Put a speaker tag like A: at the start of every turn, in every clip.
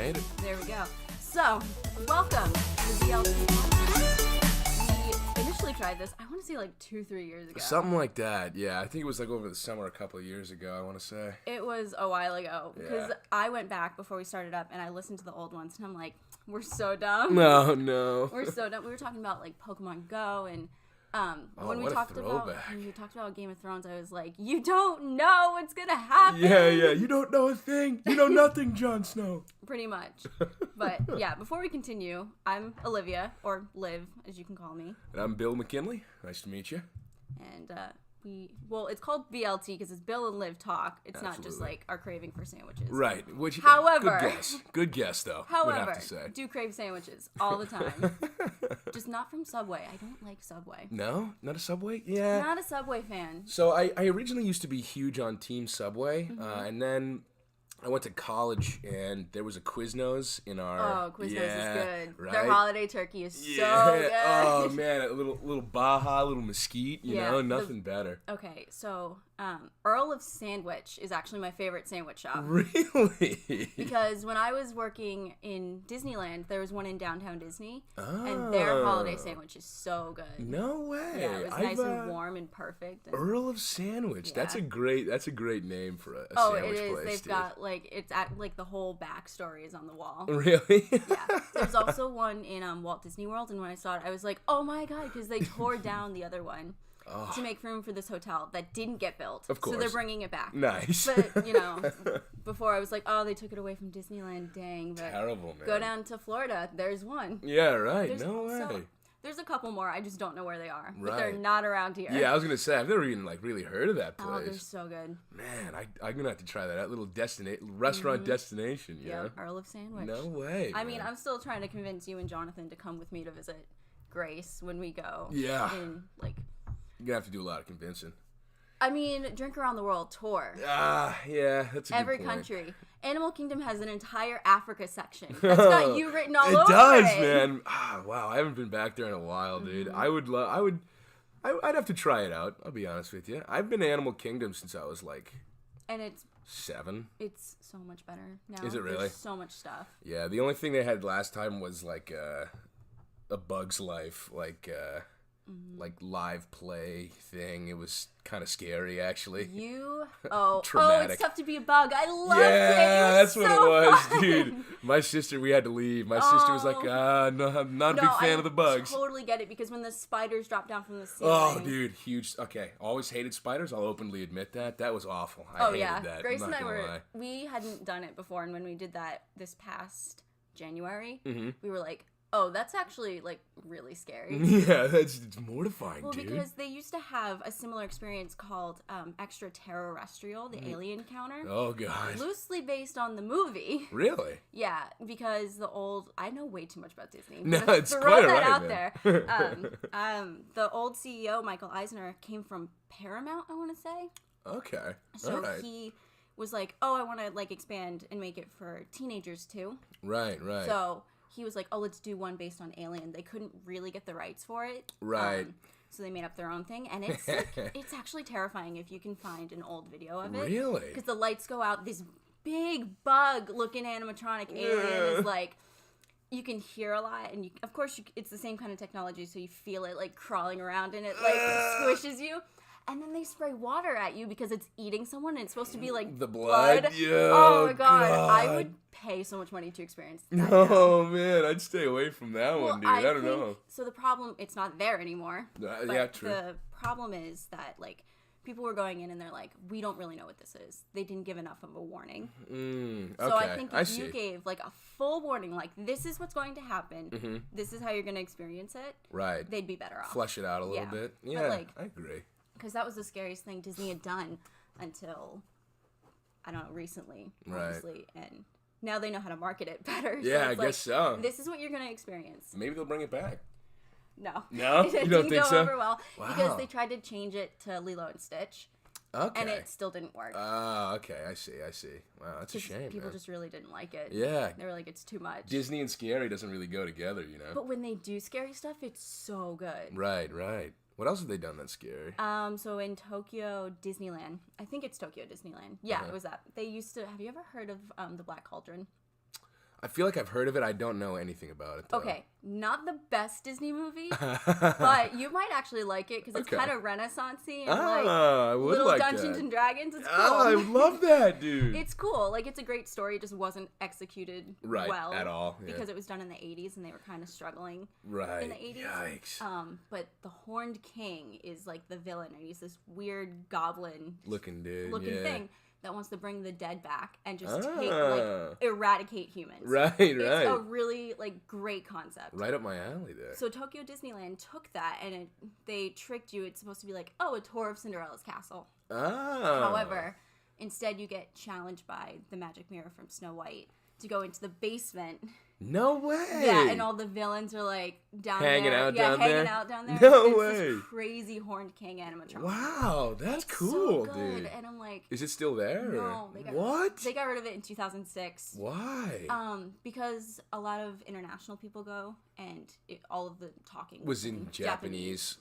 A: made it.
B: There we go. So, welcome to the BLT Podcast. We initially tried this, I want to say like 2-3 years ago.
A: Something like that, yeah. I think it was like over the summer a couple of years ago, I want to say.
B: It was a while ago, because
A: Yeah.
B: I went back before we started up, and I listened to the old ones, and I'm like, we're so dumb.
A: No.
B: We're so dumb. We were talking about like Pokemon Go, and when we
A: what a
B: talked about
A: throwback.
B: Game of Thrones, I was like, you don't know what's gonna happen.
A: Yeah. You don't know a thing. You know nothing, Jon Snow.
B: Pretty much. But yeah, before we continue, I'm Olivia, or Liv, as you can call me.
A: And I'm Bill McKinley. Nice to meet you.
B: And it's called BLT because it's Bill and Liv talk. It's not just
A: Absolutely.
B: like our craving for sandwiches.
A: Right.
B: However-
A: Good guess though. would
B: However,
A: have to say.
B: do crave sandwiches all the time. Just not from Subway. I don't like Subway.
A: No? Not a Subway? Yeah.
B: Not a Subway fan.
A: So I originally used to be huge on Team Subway,
B: Mm-hmm.
A: and then I went to college, and there was a Quiznos in our...
B: Oh, Quiznos is good.
A: Right?
B: Their holiday turkey is so good.
A: Oh, man, a little Baja, a little Mesquite, you
B: Yeah,
A: know, nothing better.
B: Okay, so Earl of Sandwich is actually my favorite sandwich shop.
A: Really?
B: Because when I was working in Disneyland, there was one in downtown Disney,
A: Oh.
B: and their holiday sandwich is so good.
A: No way.
B: Yeah, it was nice and warm and perfect. And
A: Earl of Sandwich.
B: Yeah.
A: That's a great name for a
B: oh,
A: sandwich
B: it is.
A: place.
B: They've
A: dude.
B: got it's at like the whole backstory is on the wall.
A: Really?
B: Yeah. There's also one in Walt Disney World, and when I saw it, I was like, oh my god, because they tore down the other one to make room for this hotel that didn't get built.
A: Of course.
B: So they're bringing it back.
A: Nice.
B: But, before I was like, oh, they took it away from Disneyland, dang. But
A: Terrible, man.
B: go down to Florida, there's one.
A: Yeah, right.
B: There's
A: No way.
B: also- There's a couple more, I just don't know where they are. But
A: Right.
B: they're not around here.
A: Yeah, I was gonna say I've never even really heard of that
B: Oh, they're
A: place.
B: so good.
A: Man, I'm gonna have to try that out. Little restaurant destination. You
B: Yeah,
A: know?
B: Earl of Sandwich.
A: No way.
B: I mean,
A: man.
B: I'm still trying to convince you and Jonathan to come with me to visit Grace when we go.
A: Yeah.
B: In,
A: You're gonna have to do a lot of convincing.
B: I mean, Drink Around the World tour.
A: Yeah, that's a
B: Every
A: good point.
B: country. Animal Kingdom has an entire Africa section. That's got you written all over it.
A: It does, man. Wow, I haven't been back there in a while, dude.
B: Mm-hmm.
A: I'd have to try it out. I'll be honest with you. I've been to Animal Kingdom since I was like
B: And it's
A: 7.
B: so much better now.
A: Is it really?
B: There's so much stuff.
A: Yeah, the only thing they had last time was like a Bug's Life, like live play thing. It was kind of scary, actually. Traumatic.
B: It's tough to be a bug. I loved
A: Yeah,
B: it.
A: that's what it was,
B: fun.
A: dude. My sister, we had to leave. My sister was like, no, I'm not a big fan of the bugs.
B: I totally get it because when the spiders drop down from the ceiling.
A: Oh, dude, huge. Okay, always hated spiders. I'll openly admit that. That was awful. I hated that.
B: Grace
A: I'm
B: and
A: not
B: I
A: gonna lie.
B: we hadn't done it before, and when we did that this past January,
A: Mm-hmm.
B: we were like, oh, that's actually like really scary.
A: Yeah, it's mortifying,
B: Well,
A: dude.
B: because they used to have a similar experience called Extraterrestrial, the alien encounter.
A: Oh, God.
B: Loosely based on the movie.
A: Really?
B: Yeah, because I know way too much about Disney.
A: No,
B: I'm gonna
A: it's
B: throw
A: quite
B: that
A: alright,
B: out
A: man.
B: there. The old CEO, Michael Eisner, came from Paramount, I want to say.
A: Okay.
B: So
A: All right.
B: he was like, oh, I want to like expand and make it for teenagers too.
A: Right.
B: So he was like, oh, let's do one based on Alien. They couldn't really get the rights for it.
A: Right.
B: So they made up their own thing. And it's it's actually terrifying if you can find an old video of it.
A: Really?
B: Because the lights go out. This big bug-looking animatronic alien is like, you can hear a lot. And of course, it's the same kind of technology. So you feel it like crawling around and it like squishes you. And then they spray water at you because it's eating someone and it's supposed to be like
A: The blood? Yeah,
B: oh my god. I would pay so much money to experience that.
A: Oh, man, I'd stay away from that one, dude. I don't
B: think,
A: know.
B: So the problem, it's not there anymore. But
A: yeah, true.
B: The problem is that like people were going in and they're like, we don't really know what this is. They didn't give enough of a warning.
A: Okay,
B: So I think if
A: see.
B: you gave like a full warning, like this is what's going to happen, this is how you're going to experience it,
A: Right.
B: they'd be better off.
A: Flesh it out a little
B: Yeah.
A: bit.
B: But,
A: Yeah,
B: like,
A: I agree.
B: Because that was the scariest thing Disney had done until, I don't know, recently,
A: Right.
B: obviously. And now they know how to market it better.
A: Yeah, I
B: it's
A: guess so.
B: This is what you're going to experience.
A: Maybe they'll bring it back.
B: No.
A: No?
B: It
A: You
B: didn't
A: don't think
B: go
A: so?
B: over well.
A: Wow.
B: Because they tried to change it to Lilo and Stitch.
A: Okay.
B: And it still didn't work.
A: Oh, okay. I see. Wow, that's a
B: 'Cause
A: shame,
B: people
A: man.
B: just really didn't like it.
A: Yeah.
B: They were like, it's too much.
A: Disney and scary doesn't really go together, you know?
B: But when they do scary stuff, it's so good.
A: Right. What else have they done that's scary?
B: So in Tokyo Disneyland, I think it's Tokyo Disneyland. Yeah,
A: Uh-huh.
B: it was that. They used to, have you ever heard of the Black Cauldron?
A: I feel like I've heard of it. I don't know anything about it, though.
B: Okay, not the best Disney movie, but you might actually like it because it's kind of Renaissance-y and
A: I would
B: little
A: like
B: Dungeons
A: that.
B: and Dragons. It's cool.
A: I love that, dude.
B: It's cool. Like, it's a great story. It just wasn't executed well
A: at all. Yeah.
B: Because it was done in the 80s and they were kind of struggling in the 80s.
A: Yikes.
B: But the Horned King is like the villain, and he's this weird goblin looking thing that wants to bring the dead back and just eradicate humans. It's a really great concept.
A: Right up my alley there.
B: So Tokyo Disneyland took that and they tricked you. It's supposed to be like, a tour of Cinderella's castle. However, instead you get challenged by the magic mirror from Snow White to go into the basement.
A: No way.
B: Yeah, and all the villains are hanging out down there.
A: No way.
B: This crazy Horned King animatronic.
A: Wow, that's cool,
B: so good.
A: dude.
B: And I'm like,
A: is it still there?
B: No, they got rid of it in 2006.
A: Why?
B: Because a lot of international people go, and all of the talking
A: was in Japanese.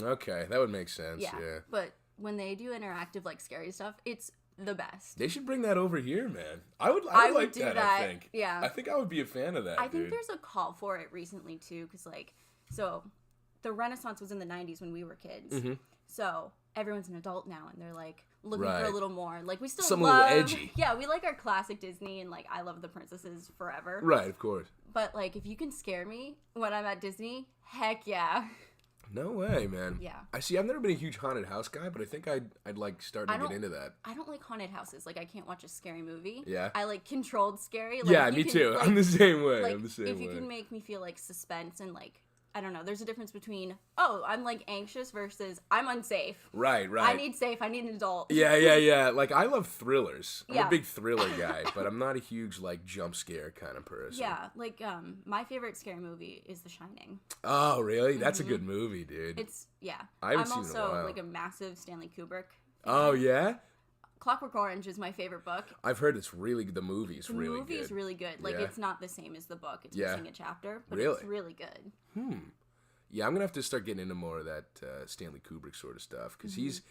A: Okay, that would make sense. Yeah,
B: but when they do interactive scary stuff, it's the best.
A: They should bring that over here, man. I would like
B: do
A: that. I think.
B: Yeah.
A: I think I would be a fan of that.
B: I think there's a call for it recently too, because so the Renaissance was in the 90s when we were kids. Mm-hmm. So everyone's an adult now, and they're looking for a little more. We still
A: some
B: love,
A: little edgy.
B: Yeah, we like our classic Disney, and I love the princesses forever.
A: Right, of course.
B: But if you can scare me when I'm at Disney, heck yeah.
A: No way, man.
B: Yeah.
A: I've never been a huge haunted house guy, but I think I'd start to get into that.
B: I don't like haunted houses. I can't watch a scary movie.
A: Yeah.
B: I like controlled scary.
A: Yeah, me too. I'm the same way.
B: If you can make me feel suspense and I don't know. There's a difference between, I'm anxious versus I'm unsafe.
A: Right.
B: I need safe. I need an adult.
A: Yeah. I love thrillers. I'm a big thriller guy, but I'm not a huge jump scare kind of person.
B: Yeah. My favorite scary movie is The Shining.
A: Oh, really? That's a good movie, dude.
B: I'm
A: seen it in a
B: also
A: while.
B: a massive Stanley Kubrick fan.
A: Oh, yeah?
B: Clockwork Orange is my favorite book.
A: I've heard it's really good. The movie's really good.
B: The movie is really good. It's not the same as the book. It's missing a chapter, but
A: really?
B: It's really good.
A: Yeah, I'm going to have to start getting into more of that Stanley Kubrick sort of stuff, because he's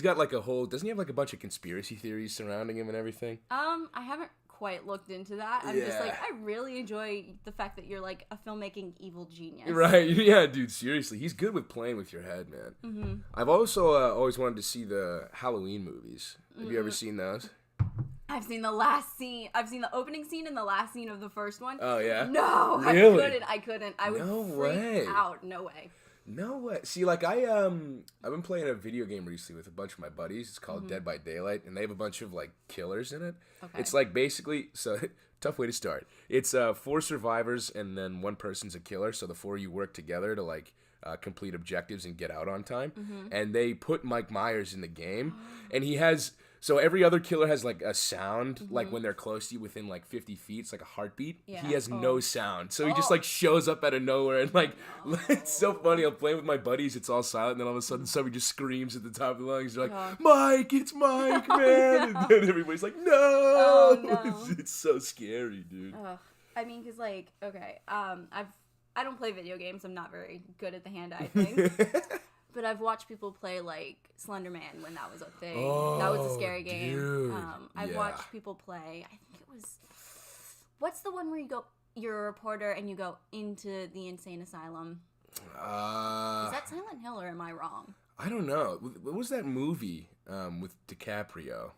A: got a whole... Doesn't he have a bunch of conspiracy theories surrounding him and everything?
B: I haven't quite looked into that. I'm just I really enjoy the fact that you're a filmmaking evil genius.
A: Right, yeah, dude, seriously. He's good with playing with your head, man. Mm-hmm. I've also always wanted to see the Halloween movies. Have you ever seen those?
B: I've seen the last scene. I've seen the opening scene and the last scene of the first one.
A: Oh, yeah?
B: No,
A: really?
B: I couldn't. I would freak out. No way.
A: No way. See, I've been playing a video game recently with a bunch of my buddies. It's called Dead by Daylight, and they have a bunch of killers in it. Okay. It's basically tough way to start. It's 4 survivors and then 1 person's a killer, so the 4 of you work together to complete objectives and get out on time. Mm-hmm. And they put Mike Myers in the game, and he has. So every other killer has a sound, when they're close to you within 50 feet, it's a heartbeat. Yeah. He has no sound. So he just shows up out of nowhere and it's so funny. I'm playing with my buddies, it's all silent, and then all of a sudden somebody just screams at the top of the lungs. They're like, Mike, it's Mike, man. And then everybody's like, no.
B: Oh, no.
A: It's so scary, dude.
B: I mean, because okay, I don't play video games. I'm not very good at the hand-eye thing. But I've watched people play Slender Man when that was a thing. That was a scary game.
A: Dude.
B: I've watched people play. I think it was. What's the one where you're a reporter and you go into the insane asylum? Is that Silent Hill or am I wrong?
A: I don't know. What was that movie with DiCaprio?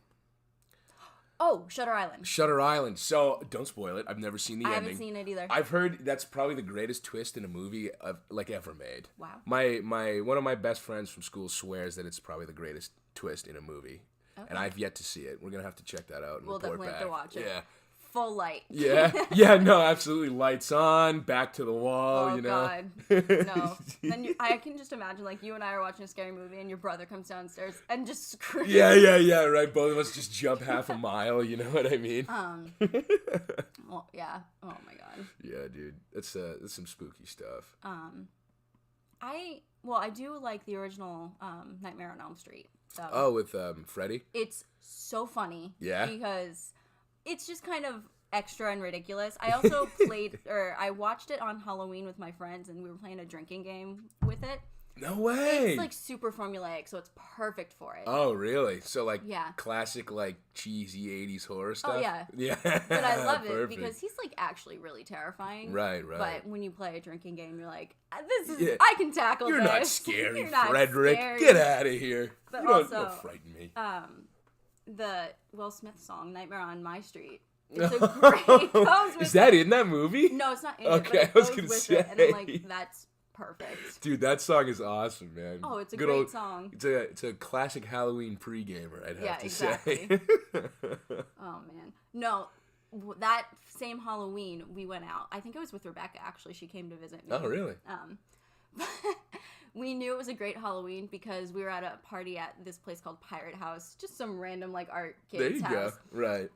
B: Oh, Shutter Island.
A: Shutter Island. So, don't spoil it. I've never seen the ending.
B: I haven't seen it either.
A: I've heard that's probably the greatest twist in a movie ever made.
B: Wow.
A: My one of my best friends from school swears that it's probably the greatest twist in a movie. Okay. And I've yet to see it. We're going to have to check that out and
B: we'll
A: report
B: definitely
A: back.
B: have to watch it.
A: Yeah.
B: Full light.
A: Yeah, no, absolutely. Lights on, back to the wall,
B: Oh, God. No. Then I can just imagine, you and I are watching a scary movie and your brother comes downstairs and just screams.
A: Yeah, right. Both of us just jump half a mile, you know what I mean?
B: Well, yeah. Oh, my God.
A: Yeah, dude. That's some spooky stuff.
B: I do like the original Nightmare on Elm Street.
A: So with Freddy?
B: It's so funny.
A: Yeah?
B: Because it's just kind of extra and ridiculous. I also I watched it on Halloween with my friends, and we were playing a drinking game with it.
A: No way.
B: It's like super formulaic, so it's perfect for it.
A: Oh, really? So like classic like cheesy 80s horror stuff?
B: Oh, yeah.
A: Yeah.
B: But I love it because he's like actually really terrifying.
A: Right.
B: But when you play a drinking game, you're like, I can tackle
A: You're
B: this.
A: Not scary,
B: You're not
A: Frederick.
B: scary.
A: Get out of here.
B: But
A: you don't frighten me.
B: The Will Smith song, Nightmare on My Street. It's a great.
A: Is that in that movie?
B: No, it's not in
A: it.
B: But it
A: I was
B: goes
A: gonna
B: with
A: say.
B: It, and I'm like, that's perfect.
A: Dude, that song is awesome, man.
B: Oh, it's a great song.
A: It's a classic Halloween pre-gamer, I'd have to
B: say. Oh, man. No, that same Halloween, we went out. I think I was with Rebecca, actually. She came to visit me.
A: Oh, really?
B: We knew it was a great Halloween because we were at a party at this place called Pirate House. Just some random, like, art kid's house. There you go.
A: Right.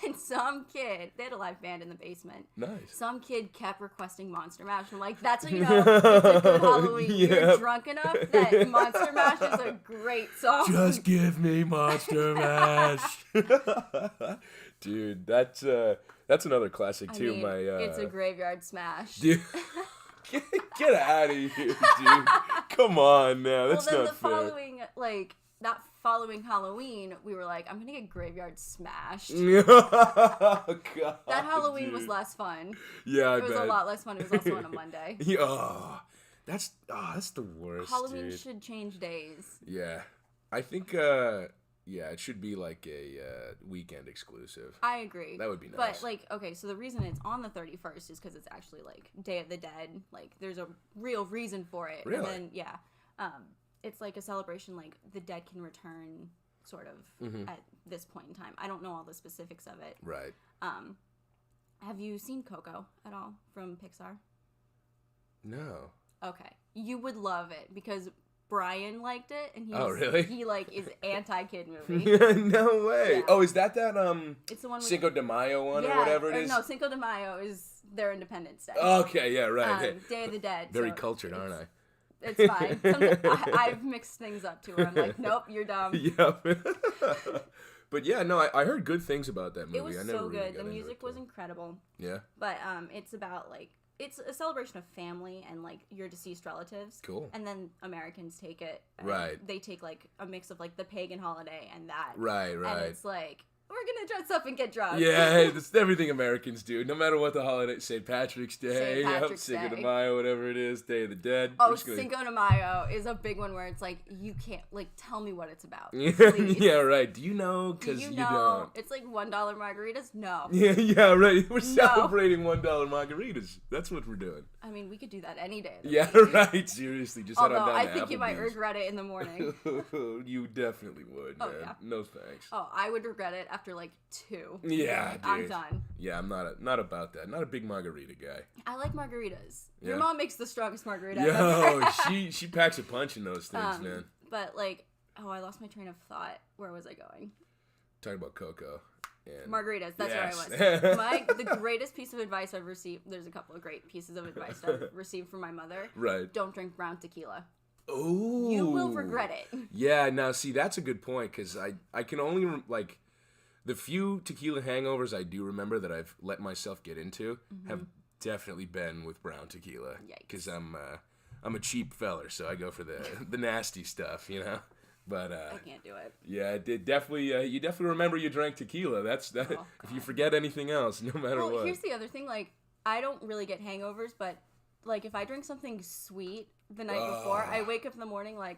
B: And some kid, they had a live band in the basement.
A: Nice.
B: Some kid kept requesting Monster Mash. I'm like, that's what you know. It's a good Halloween. Yep. You're drunk enough that Monster Mash is a great song.
A: Just give me Monster Mash. Dude, that's another classic too.
B: It's a graveyard smash.
A: Dude. Get out of here, dude. Come on now. That's not fair.
B: That following Halloween, we were like, I'm going to get graveyard smashed.
A: Oh, God,
B: that Halloween was less fun.
A: Yeah,
B: It was a lot less fun. It was also on a Monday.
A: That's the worst,
B: Halloween should change days.
A: Yeah. I think, it should be like a weekend exclusive.
B: I agree.
A: That would be nice.
B: But, so the reason it's on the 31st is because it's actually, Day of the Dead. There's a real reason for it.
A: Really?
B: And then, it's like a celebration, the dead can return, sort of, at this point in time. I don't know all the specifics of it.
A: Right.
B: Have you seen Coco at all from Pixar?
A: No.
B: Okay. You would love it because Brian liked it, and
A: really?
B: He is anti-kid movie.
A: No way. Yeah. Oh, is that
B: it's the one with
A: Cinco de Mayo one or whatever it is?
B: No, Cinco de Mayo is their Independence Day.
A: Okay, yeah, right.
B: Day of the Dead.
A: Very cultured, aren't I?
B: It's fine. I've mixed things up too. Where I'm like, nope, you're dumb.
A: Yep. But yeah, no, I heard good things about that movie.
B: It was so good. The music was incredible.
A: Yeah.
B: But it's about it's a celebration of family and your deceased relatives.
A: Cool.
B: And then Americans take it.
A: Right.
B: They take a mix of the pagan holiday and that.
A: Right.
B: And it's we're gonna dress up and get drunk.
A: Yeah, that's everything Americans do. No matter what the holiday, St. Patrick's Day, Cinco de Mayo, whatever it is, Day of the Dead.
B: Oh, Cinco de Mayo is a big one where it's you can't tell me what it's about.
A: Yeah, right. Do you know? Because you don't.
B: It's $1 margaritas. No.
A: Yeah, right. We're celebrating $1 margaritas. That's what we're doing.
B: I mean, we could do that any day.
A: Yeah, right. Seriously, just head on down
B: I
A: to
B: think you might
A: Applebee's.
B: Regret it in the morning.
A: You definitely would, man.
B: Yeah.
A: No thanks.
B: Oh, I would regret it after 2.
A: Yeah, dude.
B: I'm done.
A: Yeah, I'm not about that. Not a big margarita guy.
B: I like margaritas.
A: Yeah.
B: Your mom makes the strongest margarita.
A: Yo, she packs a punch in those things, man.
B: But I lost my train of thought. Where was I going?
A: Talking about Coco. And
B: margaritas, that's where I was. The greatest piece of advice I've received, there's a couple of great pieces of advice I've received from my mother.
A: Right.
B: Don't drink brown tequila.
A: Oh.
B: You will regret it.
A: Yeah, now see, that's a good point, because I can only, the few tequila hangovers I do remember that I've let myself get into have definitely been with brown tequila. Because I'm a cheap feller, so I go for the nasty stuff, But
B: I can't do it.
A: Yeah, it definitely. You definitely remember you drank tequila. That's that. Oh, if you forget anything else, no matter what.
B: Here's the other thing. I don't really get hangovers, but if I drink something sweet the night before, I wake up in the morning my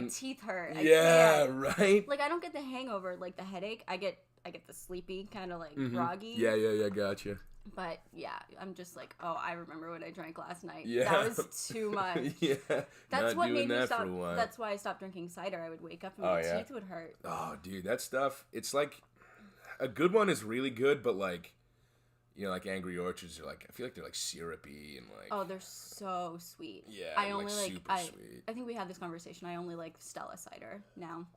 B: teeth hurt. I can't.
A: Right.
B: I don't get the hangover, the headache. I get the sleepy kind of groggy.
A: Yeah, gotcha.
B: But yeah, I'm just I remember what I drank last night.
A: Yeah.
B: That was too much.
A: Yeah.
B: That's what made me stop. That's why I stopped drinking cider. I would wake up and my teeth would hurt.
A: Oh, dude, that stuff. It's a good one is really good, but Angry Orchards are I feel they're syrupy and
B: Oh, they're so sweet.
A: Yeah.
B: I only
A: super sweet.
B: I think we had this conversation. I only like Stella cider now.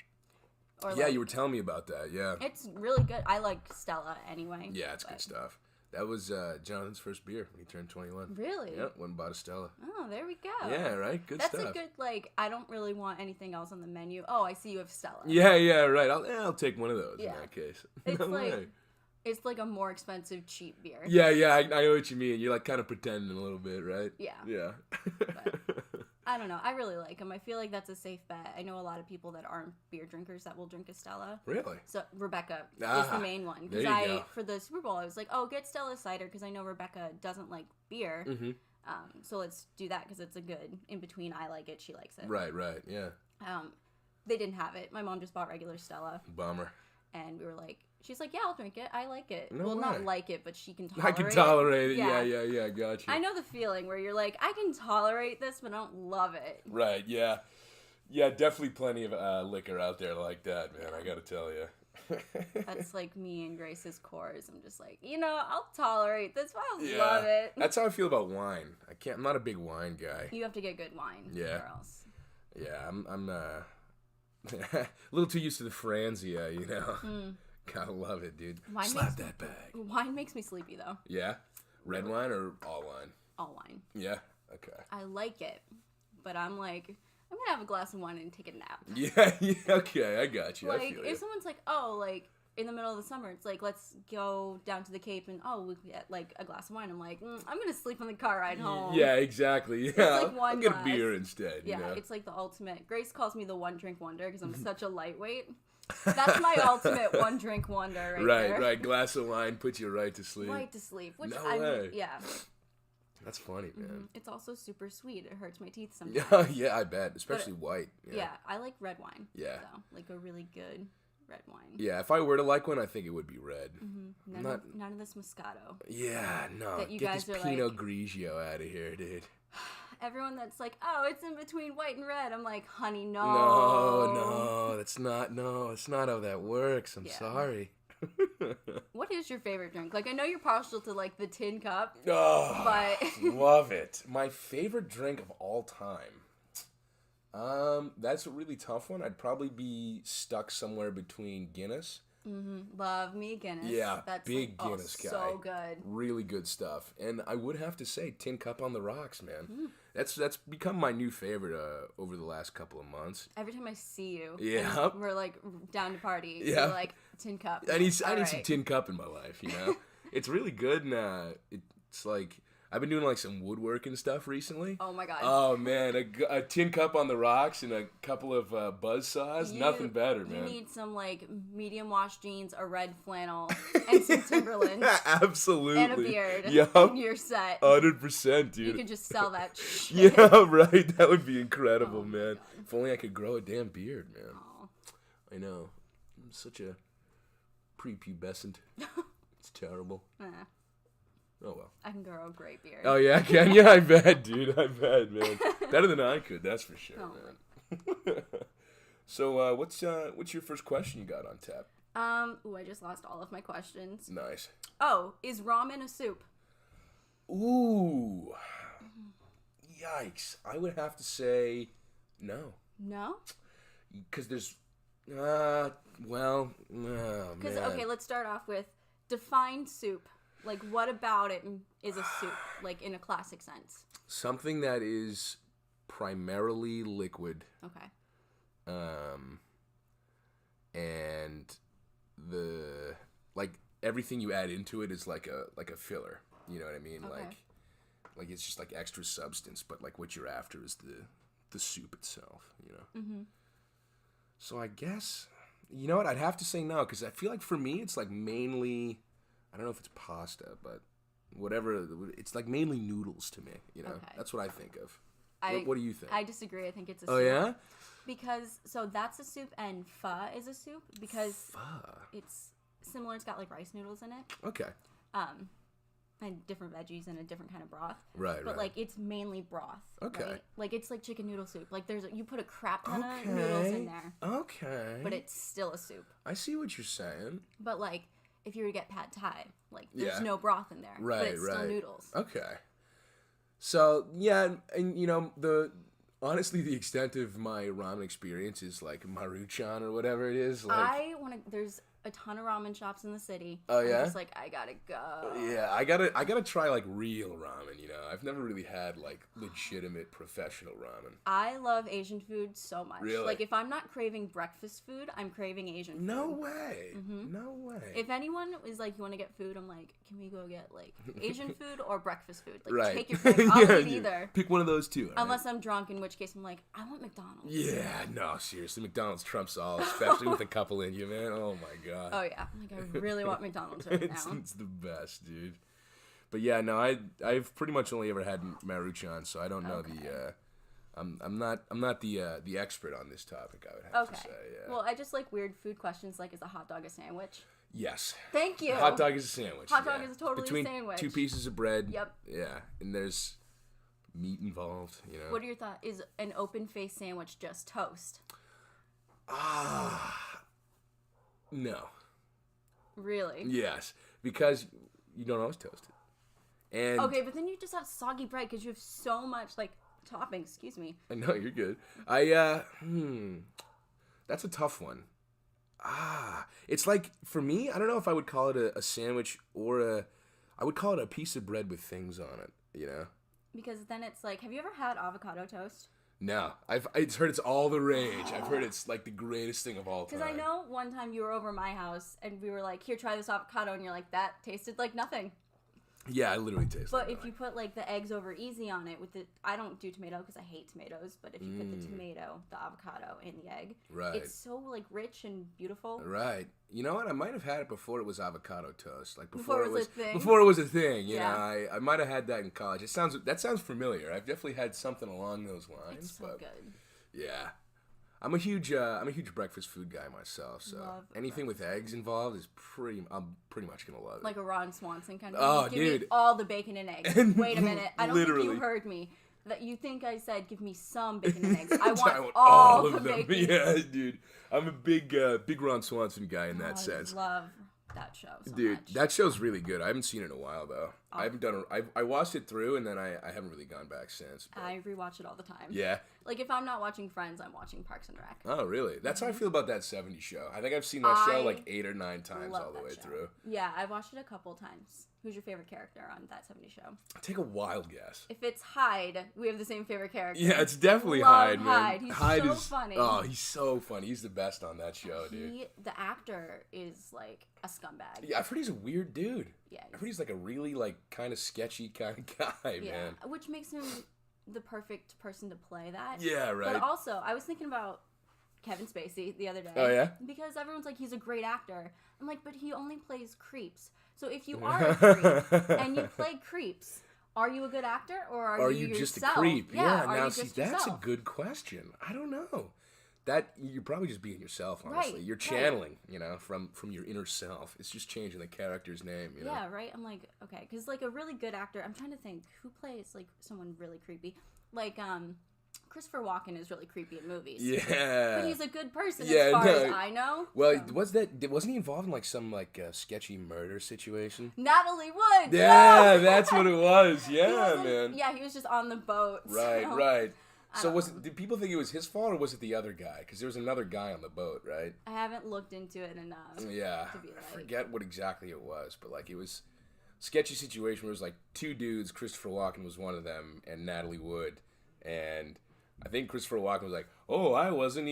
A: Or you were telling me about that. Yeah.
B: It's really good. I like Stella anyway.
A: Yeah, it's good stuff. That was Jonathan's first beer when he turned 21.
B: Really?
A: Yep, went and bought a Stella.
B: Oh, there we go.
A: Yeah, right? Good
B: stuff.
A: That's
B: a good, I don't really want anything else on the menu. Oh, I see you have Stella.
A: Yeah, right. I'll take one of those in that case.
B: It's it's a more expensive, cheap beer.
A: Yeah, I know what you mean. You're kind of pretending a little bit, right?
B: Yeah.
A: Yeah.
B: I don't know. I really like them. I feel like that's a safe bet. I know a lot of people that aren't beer drinkers that will drink a Stella.
A: Really?
B: So Rebecca is the main one. Because for the Super Bowl, I was like, oh, get Stella cider because I know Rebecca doesn't like beer. Mm-hmm. So let's do that because it's a good in between. I like it. She likes it.
A: Right. Yeah.
B: They didn't have it. My mom just bought regular Stella.
A: Bummer.
B: And we were like, she's like, yeah, I'll drink it. I like it.
A: No
B: well,
A: way.
B: Not like it, but she can tolerate it.
A: I can tolerate it. Yeah. Got you.
B: I know the feeling where you're like, I can tolerate this, but I don't love it.
A: Right. Yeah. Yeah. Definitely plenty of liquor out there like that, man. I got to tell you.
B: That's like me and Grace's cores. I'm just like, I'll tolerate this, but I don't love it.
A: That's how I feel about wine. I'm not a big wine guy.
B: You have to get good wine.
A: Yeah.
B: Or else.
A: Yeah. I'm a little too used to the Franzia, Gotta love it, dude. Slap that bag.
B: Wine makes me sleepy, though.
A: Yeah? Red wine or all wine?
B: All wine.
A: Yeah? Okay.
B: I like it, but I'm like, I'm gonna have a glass of wine and take a nap.
A: Yeah, okay, I got you.
B: Like,
A: I feel
B: if someone's like, oh, like, in the middle of the summer, it's like, let's go down to the Cape and, we get, like, a glass of wine. I'm like, I'm gonna sleep on the car ride home.
A: Yeah, exactly. Yeah,
B: like
A: I'll get a beer instead.
B: Yeah, it's like the ultimate. Grace calls me the one drink wonder because I'm such a lightweight. That's my ultimate one drink wonder right there.
A: Right. Glass of wine puts you right to sleep.
B: Right to sleep. Which
A: no way.
B: Yeah.
A: That's funny, man.
B: Mm-hmm. It's also super sweet. It hurts my teeth sometimes.
A: Yeah, I bet. Especially white.
B: Yeah, I like red wine.
A: Yeah.
B: So, like a really good red wine.
A: Yeah, if I were to like one, I think it would be red.
B: Mm-hmm. None of this Moscato.
A: Yeah, no.
B: That you
A: Get
B: guys
A: this
B: are
A: Pinot
B: like,
A: Grigio out of here, dude.
B: Everyone that's like, oh, it's in between white and red. I'm like, honey, no.
A: No, it's not how that works. I'm sorry.
B: What is your favorite drink? Like, I know you're partial to, like, the tin cup.
A: Oh,
B: but
A: love it. My favorite drink of all time. That's a really tough one. I'd probably be stuck somewhere between Guinness.
B: Mm-hmm. Love me Guinness.
A: Yeah,
B: that's
A: big Guinness guy.
B: So good.
A: Really good stuff. And I would have to say, Tin Cup on the Rocks, man. That's become my new favorite over the last couple of months.
B: Every time I see you,
A: yeah,
B: we're like down to party.
A: Yeah,
B: you're like Tin Cup.
A: I need some Tin Cup in my life. It's really good, and it's like. I've been doing like some woodworking stuff recently.
B: Oh my god.
A: Oh man, a Tin Cup on the Rocks and a couple of buzz saws. Nothing better, man.
B: You need some like medium wash jeans, a red flannel, and some Timberlands.
A: Absolutely.
B: And a beard.
A: Yup.
B: And you're set.
A: 100%, dude.
B: You could just sell that shit.
A: Yeah, right. That would be incredible, man. If only I could grow a damn beard, man.
B: Oh.
A: I know. I'm such a prepubescent. It's terrible. Oh, well.
B: I can grow a great beard.
A: Oh, yeah, I can? Yeah, I bet, dude. I bet, man. Better than I could, that's for sure, man. So, what's your first question you got on tap?
B: I just lost all of my questions.
A: Nice.
B: Oh, is ramen a soup?
A: Ooh. Yikes. I would have to say no.
B: No?
A: Because there's, because,
B: okay, let's start off with define soup. Like, what about it is a soup, like, in a classic sense?
A: Something that is primarily liquid.
B: Okay.
A: And everything you add into it is like a filler. You know what I mean?
B: Okay.
A: Like it's just like extra substance, but like what you're after is the soup itself,
B: Mm-hmm.
A: So I guess, you know what? I'd have to say no, because I feel like for me, it's like mainly, I don't know if it's pasta, but whatever. It's like mainly noodles to me. Okay. That's what I think of. What do you think?
B: I disagree. I think it's a soup.
A: Oh, yeah?
B: Because, so that's a soup and pho is a soup because it's similar. It's got like rice noodles in it.
A: Okay.
B: And different veggies and a different kind of broth.
A: Right,
B: But like it's mainly broth.
A: Okay.
B: Right? Like it's like chicken noodle soup. Like you put a crap ton of noodles in there.
A: Okay.
B: But it's still a soup.
A: I see what you're saying.
B: But like if you were to get pad thai, like there's no broth in there.
A: Right,
B: but it's still noodles.
A: Okay. So yeah, and honestly, the extent of my ramen experience is like Maruchan or whatever it is. Like,
B: a ton of ramen shops in the city.
A: Oh yeah.
B: I'm just like, I gotta go.
A: Yeah, I gotta try like real ramen. You know, I've never really had like legitimate professional ramen.
B: I love Asian food so much.
A: Really?
B: Like if I'm not craving breakfast food, I'm craving Asian food.
A: No way. Mm-hmm. No way.
B: If anyone is like, you want to get food, I'm like, can we go get like Asian food or breakfast food? Like
A: right.
B: take your pick. I'll eat either.
A: Pick one of those two. Right?
B: Unless I'm drunk, in which case I'm like, I want McDonald's.
A: Yeah, no, seriously, McDonald's trumps all, especially with a couple in you, man. Oh my god.
B: Oh yeah, like I really want McDonald's right now.
A: It's the best, dude. But yeah, no, I've pretty much only ever had Maruchan, so I don't know the. I'm not the expert on this topic. I would have to say. Yeah.
B: Well, I just like weird food questions. Like, is a hot dog a sandwich?
A: Yes.
B: Thank you.
A: A hot dog is a sandwich.
B: Hot dog is totally
A: Between
B: a sandwich.
A: Two pieces of bread.
B: Yep.
A: Yeah, and there's meat involved. You know.
B: What are your thoughts? Is an open face sandwich just toast?
A: No.
B: Really?
A: Yes, because you don't always toast it. And
B: okay, but then you just have soggy bread because you have so much like toppings. Excuse me.
A: I know you're good. That's a tough one. It's like for me, I don't know if I would call it a sandwich or I would call it a piece of bread with things on it. You know.
B: Because then it's like, have you ever had avocado toast?
A: No, I've heard it's all the rage. I've heard it's like the greatest thing of all time.
B: Because I know one time you were over my house and we were like, here, try this avocado, and you're like, that tasted like nothing.
A: Yeah, I literally taste.
B: But if you put like the eggs over easy on it with the, I don't do tomato because I hate tomatoes. But if you put the tomato, the avocado, and the egg,
A: right,
B: it's so like rich and beautiful.
A: Right. You know what? I might have had it before it was avocado toast. Like before
B: it was a thing.
A: Before it was a thing. You
B: yeah.
A: know, I might have had that in college. That sounds familiar. I've definitely had something along those lines.
B: It's so good.
A: Yeah. I'm a huge breakfast food guy myself, so anything with eggs involved I'm pretty much gonna love it.
B: Like a Ron Swanson kind of
A: thing. Oh,
B: give
A: dude.
B: me all the bacon and eggs. Wait a minute. I don't think you heard me. That you think I said give me some bacon and eggs. I want all the
A: them.
B: Bacon.
A: Yeah, dude. I'm a big Ron Swanson guy in that sense.
B: I love that show so
A: dude,
B: much.
A: That show's really good. I haven't seen it in a while though. I haven't done I watched it through and then I haven't really gone back since. But.
B: I rewatch it all the time.
A: Yeah.
B: Like if I'm not watching Friends, I'm watching Parks and Rec.
A: Oh, really? That's how I feel about that 70s show. I think I've seen that show like 8 or 9 times all the way through.
B: Yeah, I've watched it a couple times. Who's your favorite character on that 70s show?
A: Take a wild guess.
B: If it's Hyde, we have the same favorite character.
A: Yeah, it's definitely
B: Love
A: Hyde, man.
B: Hyde. He's so funny.
A: Oh, he's so funny. He's the best on that show, dude.
B: The actor is like a scumbag.
A: Yeah, I've heard he's a weird dude.
B: Yeah.
A: I've heard he's like a really like kind of sketchy kind of guy, man.
B: Which makes him the perfect person to play that.
A: Yeah, right.
B: But also, I was thinking about Kevin Spacey the other day.
A: Oh, yeah?
B: Because everyone's like, he's a great actor. I'm like, but he only plays creeps. So if you are a creep and you play creeps, are you a good actor or are you
A: just
B: yourself?
A: a creep? Yeah, now
B: see,
A: that's a good question. I don't know. That you're probably just being yourself, honestly.
B: Right,
A: you're channeling, you know, from your inner self. It's just changing the character's name, you know.
B: Yeah, right. I'm like, okay, because like a really good actor. I'm trying to think who plays like someone really creepy. Like Christopher Walken is really creepy in movies.
A: Yeah,
B: but he's a good person as far as I know.
A: Well, wasn't he involved in like some like sketchy murder situation?
B: Natalie Wood.
A: Yeah, that's what it was. Yeah, man.
B: Yeah, he was just on the boat.
A: Right, right. So did people think it was his fault or was it the other guy? Because there was another guy on the boat, right?
B: I haven't looked into it enough.
A: Yeah,
B: to be like...
A: I forget what exactly it was, but like it was a sketchy situation where it was like 2 dudes. Christopher Walken was one of them, and Natalie Wood, and I think Christopher Walken was like, "Oh, I was on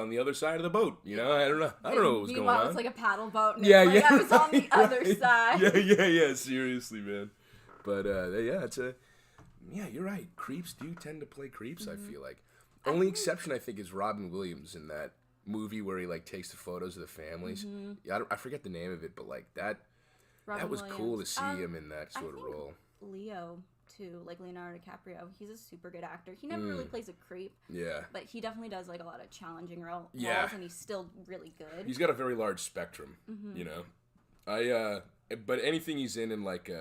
A: the other side of the boat." You know, I don't know what was going on.
B: Meanwhile, it's like a paddle boat. And
A: yeah,
B: I was on the other side.
A: Yeah. Seriously, man. But yeah, you're right. Creeps do tend to play creeps. I feel like only exception I think is Robin Williams in that movie where he like takes the photos of the families. Yeah, I forget the name of it, but like that was cool to see him in that sort of role.
B: Leo too, like Leonardo DiCaprio. He's a super good actor. He never really plays a creep.
A: Yeah,
B: but he definitely does like a lot of challenging roles.
A: Yeah,
B: and he's still really good.
A: He's got a very large spectrum. You know, but anything he's in like.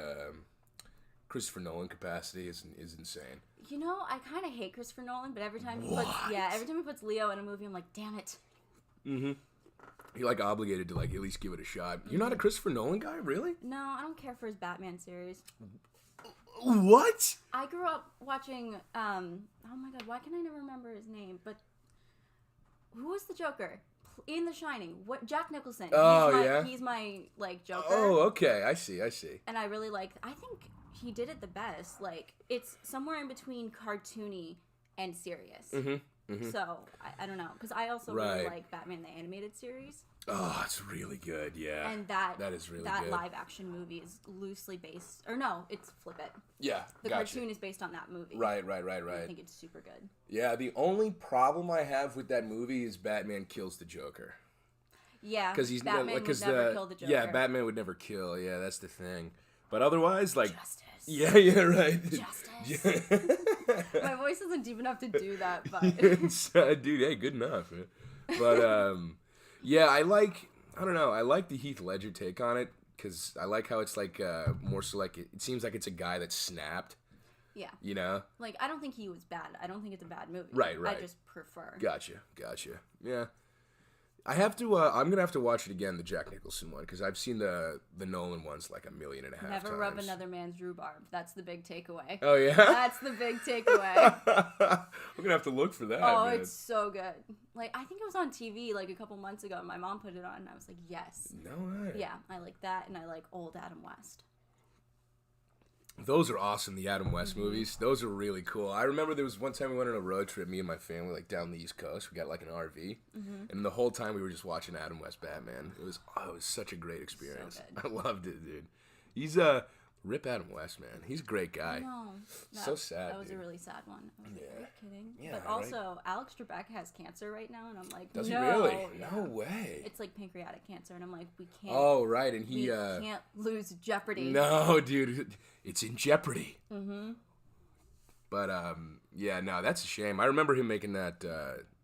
A: Christopher Nolan capacity is insane.
B: You know, I kind of hate Christopher Nolan, but every time he puts Leo in a movie, I'm like, damn it.
A: Mm-hmm. You're like obligated to like at least give it a shot. You're not a Christopher Nolan guy, really?
B: No, I don't care for his Batman series.
A: What?
B: I grew up watching. Oh my god, why can I never remember his name? But who was the Joker? in The Shining. What Jack Nicholson? He's my like Joker.
A: Oh, okay. I see.
B: And I really like. I think he did it the best. Like it's somewhere in between cartoony and serious. So I don't know, because I also really like Batman the Animated Series.
A: Oh, it's really good, yeah.
B: And that
A: is really
B: that
A: good.
B: live action movie is loosely based, or no, it's flip it.
A: Yeah,
B: the cartoon is based on that movie.
A: Right.
B: I think it's super good.
A: Yeah, the only problem I have with that movie is Batman kills the Joker.
B: Yeah,
A: because he's
B: Batman would never kill the Joker.
A: Yeah, Batman would never kill. Yeah, that's the thing. But otherwise, like
B: justice.
A: Yeah, right.
B: Justice. My voice isn't deep enough to do that, but
A: dude, hey, good enough. Man. But yeah, I don't know. I like the Heath Ledger take on it because I like how it's like more so like it seems like it's a guy that snapped.
B: Yeah.
A: You know?
B: Like I don't think he was bad. I don't think it's a bad movie.
A: Right.
B: I just prefer.
A: Gotcha. Yeah. I have to. I'm gonna have to watch it again, the Jack Nicholson one, because I've seen the Nolan ones like 1.5 million times.
B: Never rub another man's rhubarb. That's the big takeaway.
A: Oh yeah,
B: that's the big takeaway.
A: I'm gonna have to look for that.
B: Oh,
A: man.
B: It's so good. Like I think it was on TV like a couple months ago. My mom put it on, and I was like, yes.
A: No way.
B: Yeah, I like that, and I like old Adam West.
A: Those are awesome, the Adam West movies. Those are really cool. I remember there was one time we went on a road trip, me and my family, like down the East Coast. We got like an RV, and the whole time we were just watching Adam West Batman. It was such a great experience.
B: So
A: I loved it, dude. He's Rip Adam West, man. He's a great guy.
B: No,
A: so sad.
B: That was
A: dude.
B: a really sad one. I was like, are you kidding?
A: Yeah,
B: but also, Alex Trebek has cancer right now, and I'm like,
A: does
B: no.
A: he really?
B: Yeah.
A: No way.
B: It's like pancreatic cancer, and I'm like, we can't.
A: Oh, right, and
B: we can't lose Jeopardy.
A: No, dude, it's in jeopardy. But yeah, no, that's a shame. I remember him making that.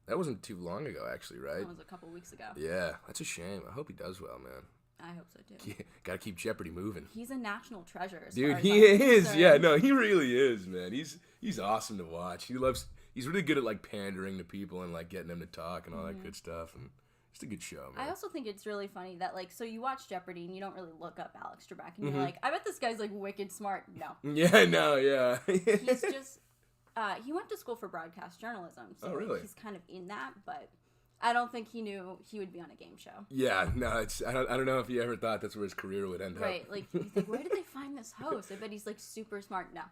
A: That wasn't too long ago, actually, right?
B: That was a couple weeks ago.
A: Yeah, that's a shame. I hope he does well, man.
B: I hope so too.
A: Yeah, gotta keep Jeopardy moving.
B: He's a national treasure.
A: Dude, he is. Yeah, no, he really is, man. He's awesome to watch. He's really good at like pandering to people and like getting them to talk and all that good stuff. And it's a good show, man.
B: I also think it's really funny that like, so you watch Jeopardy and you don't really look up Alex Trebek and you're like, I bet this guy's like wicked smart. No.
A: Yeah, no, yeah.
B: He's just, he went to school for broadcast journalism. So
A: really?
B: He's kind of in that, but I don't think he knew he would be on a game show.
A: Yeah, no, I don't know if he ever thought that's where his career would end up.
B: Right, like you think, where did they find this host? I bet he's like super smart. No.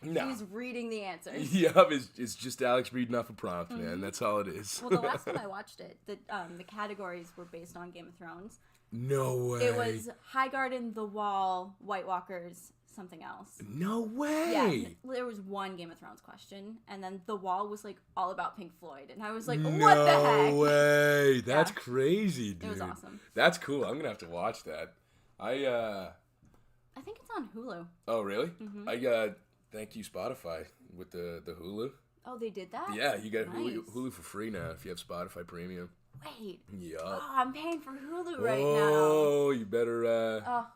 B: He's reading the answers.
A: Yup, it's just Alex reading off a prompt, man. That's all it is.
B: Well, the last time I watched it, the categories were based on Game of Thrones.
A: No way.
B: It was High Garden, The Wall, White Walkers, something else.
A: No way.
B: Yeah, there was one Game of Thrones question, and then The Wall was like all about Pink Floyd, and I was like, what the heck?
A: No way. That's crazy, dude.
B: It was awesome.
A: That's cool. I'm gonna have to watch that. I
B: think it's on Hulu.
A: Oh, really? Thank you, Spotify, with the Hulu.
B: Oh, they did that?
A: Yeah, you get
B: nice.
A: Hulu for free now if you have Spotify Premium.
B: Wait.
A: Yup.
B: Oh, I'm paying for Hulu right now.
A: Oh, you better.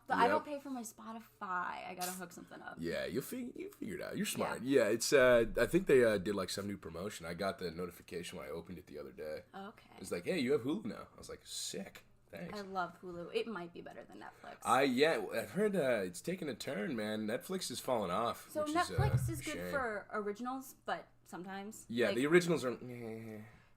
B: But I don't pay for my Spotify. I gotta hook something up.
A: Yeah, you figure it out. You're smart. Yeah, it's. I think they did like some new promotion. I got the notification when I opened it the other day.
B: Okay.
A: It's like, hey, you have Hulu now. I was like, sick. Thanks.
B: I love Hulu. It might be better than Netflix.
A: I've heard it's taken a turn, man. Netflix has fallen off.
B: So
A: which
B: Netflix is good
A: shame.
B: for originals, but sometimes.
A: Yeah,
B: like,
A: the originals are.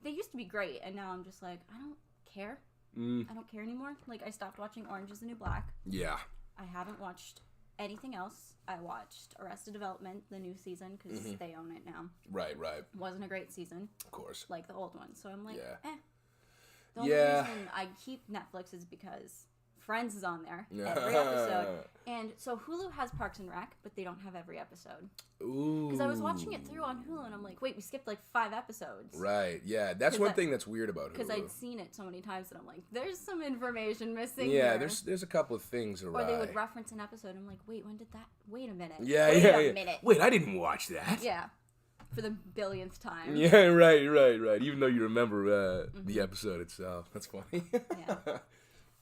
B: They used to be great, and now I'm just like, I don't care. I don't care anymore. Like, I stopped watching Orange is the New Black.
A: Yeah.
B: I haven't watched anything else. I watched Arrested Development, the new season, because they own it now.
A: Right.
B: Wasn't a great season.
A: Of course.
B: Like the old one. So I'm like,
A: Yeah.
B: The only reason I keep Netflix is because Friends is on there every episode. And so Hulu has Parks and Rec, but they don't have every episode.
A: Ooh.
B: Because I was watching it through on Hulu, and I'm like, wait, we skipped like 5 episodes.
A: Right, yeah. That's one thing that's weird about Hulu.
B: Because I'd seen it so many times that I'm like, there's some information missing
A: Yeah,
B: here.
A: there's a couple of things awry.
B: Or they would reference an episode, I'm like, wait, when did that? Wait a minute.
A: Yeah,
B: Wait a minute.
A: Wait, I didn't watch that.
B: Yeah. For the billionth time.
A: Yeah, right. Even though you remember the episode itself. That's funny.
B: Yeah.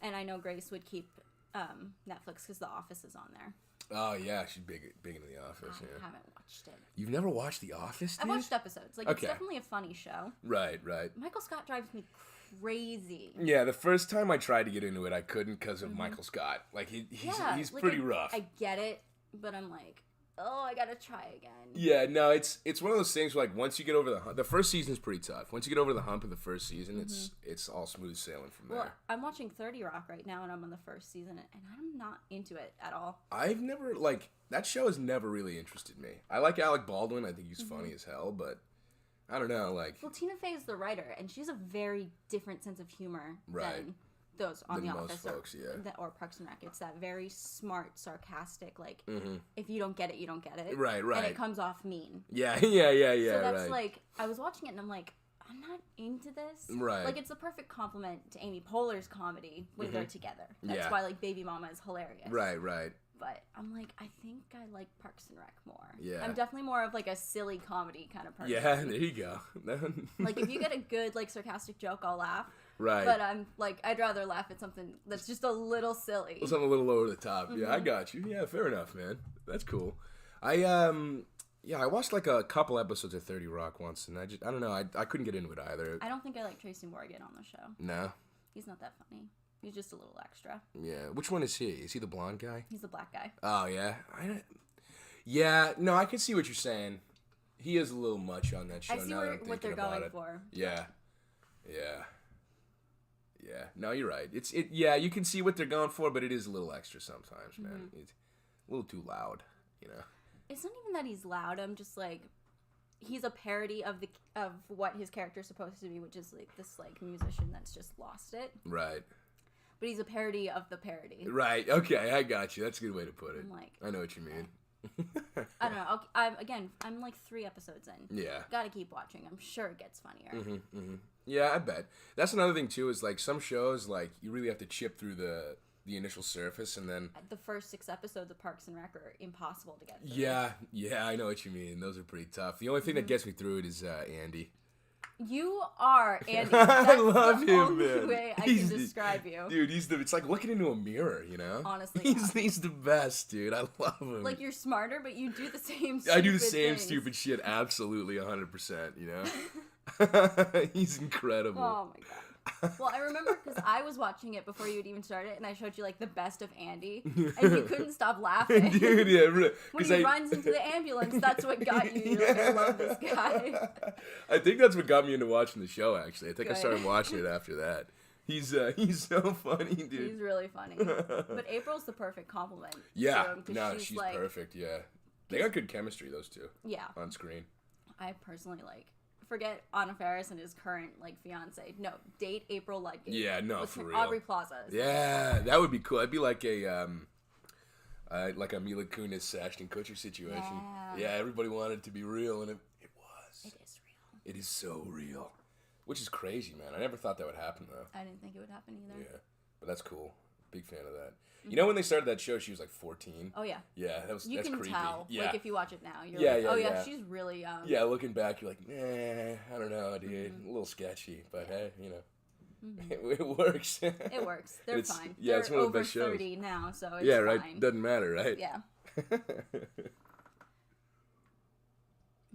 B: And I know Grace would keep Netflix because The Office is on there.
A: Oh, yeah. She's big into The Office.
B: I haven't watched it.
A: You've never watched The Office, dude?
B: I've watched episodes. Like, It's definitely a funny show.
A: Right.
B: Michael Scott drives me crazy.
A: Yeah, the first time I tried to get into it, I couldn't because of Michael Scott. Like, he's
B: like
A: pretty rough.
B: I get it, but I'm like, oh, I gotta try again.
A: Yeah, no, it's one of those things where, like, once you get over the hump, the first season is pretty tough. Once you get over the hump of the first season, it's all smooth sailing from there.
B: Well, I'm watching 30 Rock right now, and I'm on the first season, and I'm not into it at all.
A: I've never, like, that show has never really interested me. I like Alec Baldwin. I think he's funny as hell, but I don't know, like...
B: Well, Tina Fey is the writer, and she's a very different sense of humor than those on The Office
A: folks,
B: or Parks and Rec. It's that very smart, sarcastic, like, if you don't get it, you don't get it.
A: Right.
B: And it comes off mean.
A: Yeah,
B: So that's like, I was watching it and I'm like, I'm not into this.
A: Right.
B: Like, it's the perfect compliment to Amy Poehler's comedy when they're together. That's why, like, Baby Mama is hilarious.
A: Right.
B: But I'm like, I think I like Parks and Rec more.
A: Yeah.
B: I'm definitely more of, like, a silly comedy kind of person.
A: Yeah, there you go.
B: Like, if you get a good, like, sarcastic joke, I'll laugh.
A: Right.
B: But I'm like, I'd rather laugh at something that's just a little silly.
A: Something a little over the top. Yeah, I got you. Yeah, fair enough, man. That's cool. I watched like a couple episodes of 30 Rock once, and I don't know, I couldn't get into it either.
B: I don't think I like Tracy Morgan on the show.
A: No?
B: He's not that funny. He's just a little extra.
A: Yeah. Which one is he? Is he the blonde guy?
B: He's the black guy.
A: Oh, yeah? Yeah, no, I can see what you're saying. He is a little much on that show.
B: I see what they're going for.
A: Yeah. No, you're right. Yeah, you can see what they're going for, but it is a little extra sometimes, man. It's a little too loud, you know.
B: It's not even that he's loud. I'm just like, he's a parody of what his character's supposed to be, which is like this like musician that's just lost it.
A: Right.
B: But he's a parody of the parody.
A: Right. Okay, I got you. That's a good way to put it.
B: I'm like,
A: I know what you mean.
B: I don't know. I'm like 3 episodes in.
A: Yeah.
B: Gotta keep watching. I'm sure it gets funnier.
A: Yeah, I bet. That's another thing too. Is like some shows, like you really have to chip through the initial surface, and then
B: The first 6 episodes of Parks and Rec are impossible to get through.
A: Yeah, I know what you mean. Those are pretugh tough. The only thing that gets me through it is Andy.
B: You are Andy. That's
A: I love
B: the
A: him,
B: only
A: man.
B: way I can describe you.
A: Dude, it's like looking into a mirror, you know?
B: Honestly,
A: he's the best, dude. I love him.
B: Like, you're smarter, but you do the same
A: I do the same
B: things.
A: stupid shit absolutely 100%, you know? He's incredible.
B: Oh my god. Well, I remember because I was watching it before you had even started, and I showed you like the best of Andy, and you couldn't stop laughing.
A: Dude, yeah, really.
B: When he runs into the ambulance, that's what got you. You're like, I love this guy.
A: I think that's what got me into watching the show. Actually, I think I
B: Good.
A: started watching it after that. He's so funny, dude.
B: He's really funny. But April's the perfect compliment.
A: Yeah,
B: to him,
A: no, she's
B: like,
A: perfect. Yeah, they got good chemistry, those two.
B: Yeah,
A: on screen.
B: I personally forget Anna Faris and his current fiance. No, date April Ludgate.
A: Yeah, no, for real.
B: Aubrey Plaza.
A: Yeah, that would be cool. I'd be like a Mila Kunis, Ashton Kutcher situation. Yeah, everybody wanted it to be real, and it was.
B: It is real.
A: It is so real, which is crazy, man. I never thought that would happen though.
B: I didn't think it would happen either.
A: Yeah, but that's cool. Big fan of that. You know when they started that show, she was like 14.
B: Oh yeah.
A: Yeah, that's creepy.
B: You can tell.
A: Yeah.
B: Like if you watch it now, you're she's really young.
A: Yeah, looking back, you're like, I don't know, dude. A little sketchy, but hey, you know, it works.
B: It works. They're fine.
A: Yeah,
B: They're
A: it's one of the
B: over
A: best shows.
B: 30 now, so it's
A: yeah, right.
B: fine.
A: Doesn't matter, right?
B: Yeah. I'm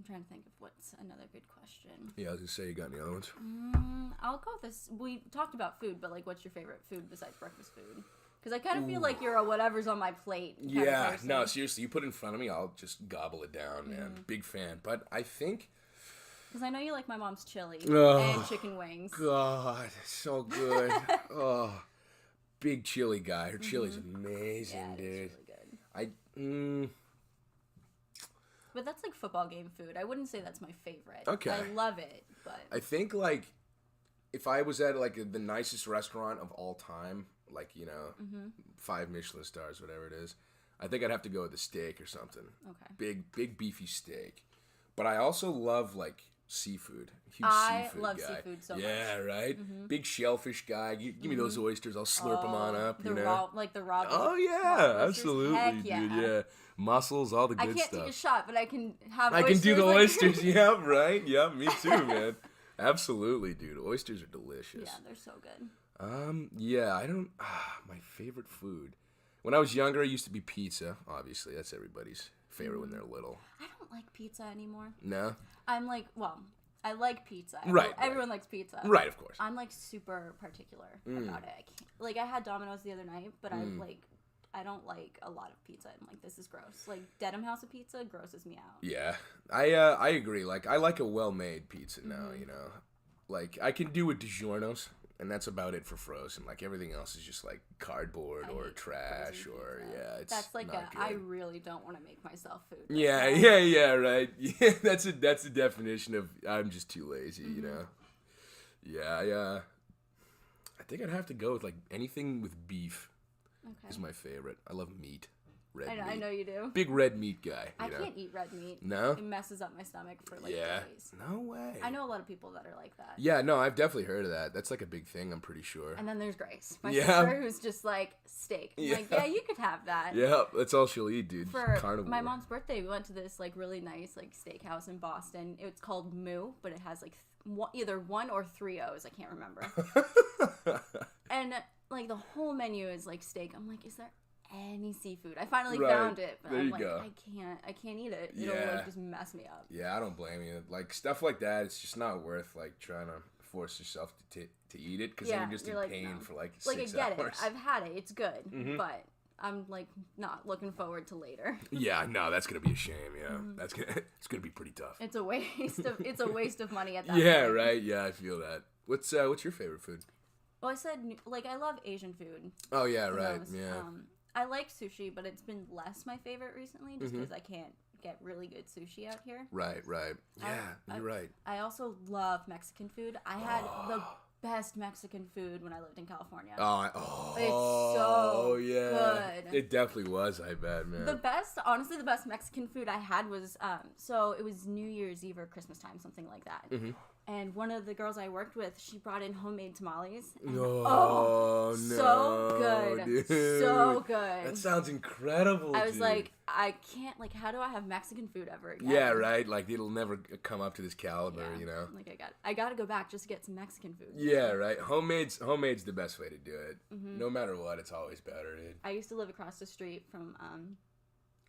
B: trying to think of what's another good question.
A: Yeah, I was gonna say, you got any other ones?
B: I'll go with this. We talked about food, but like, what's your favorite food besides breakfast food? Because I kind of feel like you're a whatever's on my plate kind of person.
A: No, seriously, you put it in front of me, I'll just gobble it down, man. Big fan. But I think...
B: Because I know you like my mom's chili and chicken wings.
A: God, so good. Big chili guy. Her chili's amazing, dude.
B: It's really good. But that's like football game food. I wouldn't say that's my favorite.
A: Okay.
B: I love it, but...
A: I think, like, if I was at, like, the nicest restaurant of all time... like, you know, 5 Michelin stars, whatever it is, I think I'd have to go with a steak or something.
B: Okay.
A: Big beefy steak. But I also love, like, seafood. Huge
B: I
A: seafood
B: love
A: guy.
B: seafood so much.
A: Yeah, right? Big shellfish guy. Give me those oysters. I'll slurp them on up, you know?
B: The raw.
A: Oh, yeah. Absolutely,
B: Heck yeah.
A: dude. Yeah. Mussels, all the good
B: I can't
A: stuff.
B: take a shot, but I can have
A: I
B: oysters.
A: can do the
B: like...
A: oysters. Yeah, right? Yeah, me too, man. Absolutely, dude. Oysters are delicious.
B: Yeah, they're so good.
A: Yeah, I don't... my favorite food. When I was younger, it used to be pizza. Obviously, that's everybody's favorite when they're little.
B: I don't like pizza anymore.
A: No?
B: I'm like, well, I like pizza. Everyone likes pizza.
A: Right, of course.
B: I'm like super particular about it. I can't... Like, I had Domino's the other night, but I like... I don't like a lot of pizza. I'm like, this is gross. Like, Dedham House of Pizza grosses me out.
A: Yeah. I agree. Like, I like a well-made pizza now, you know? Like, I can do a DiGiorno's, and that's about it for frozen. Like, everything else is just, like, cardboard or trash or, it's that's like not good.
B: I really don't want to make myself food.
A: Right. Yeah, that's the definition of I'm just too lazy, you know? Yeah, I think I'd have to go with, like, anything with beef is my favorite. I love meat. Red meat.
B: I know you do.
A: Big red meat guy.
B: I can't eat red meat.
A: No?
B: It messes up my stomach for days.
A: No way.
B: I know a lot of people that are like that.
A: Yeah, no, I've definitely heard of that. That's like a big thing, I'm pretty sure.
B: And then there's Grace, my sister, who's just like, steak. I'm like, yeah, you could have that.
A: Yeah, that's all she'll eat, dude.
B: For
A: carnivore.
B: My mom's birthday, we went to this like really nice like steakhouse in Boston. It's called Moo, but it has like either 1 or 3 O's. I can't remember. And like the whole menu is like steak. I'm like, is there any seafood? I finally found it, but I'm like, I can't eat it. It'll like just mess me up.
A: Yeah, I don't blame you. Like stuff like that, it's just not worth like trying to force yourself to eat it because then you're just in pain for like 6 hours.
B: I get it. I've had it. It's good, but I'm like not looking forward to later.
A: Yeah, no, that's gonna be a shame. Yeah, it's gonna be pretty tough.
B: It's a waste of money at that.
A: Yeah,
B: point.
A: right. Yeah, I feel that. What's your favorite food?
B: Well, I said like I love Asian food.
A: Oh yeah, right. Yeah.
B: I like sushi, but it's been less my favorite recently, just because I can't get really good sushi out here.
A: Right. Yeah, you're right.
B: I also love Mexican food. I had the best Mexican food when I lived in California. It's so good.
A: It definitely was, I bet, man.
B: The best Mexican food I had was, so it was New Year's Eve or Christmas time, something like that. And one of the girls I worked with, she brought in homemade tamales.
A: No,
B: so good.
A: Dude.
B: So good.
A: That sounds incredible,
B: I was like, I can't, like, how do I have Mexican food ever again?
A: Yeah, right? Like, it'll never come up to this caliber, you know?
B: Like, I got to go back just to get some Mexican food.
A: Yeah, right? Homemade's the best way to do it. No matter what, it's always better, dude.
B: I used to live across the street from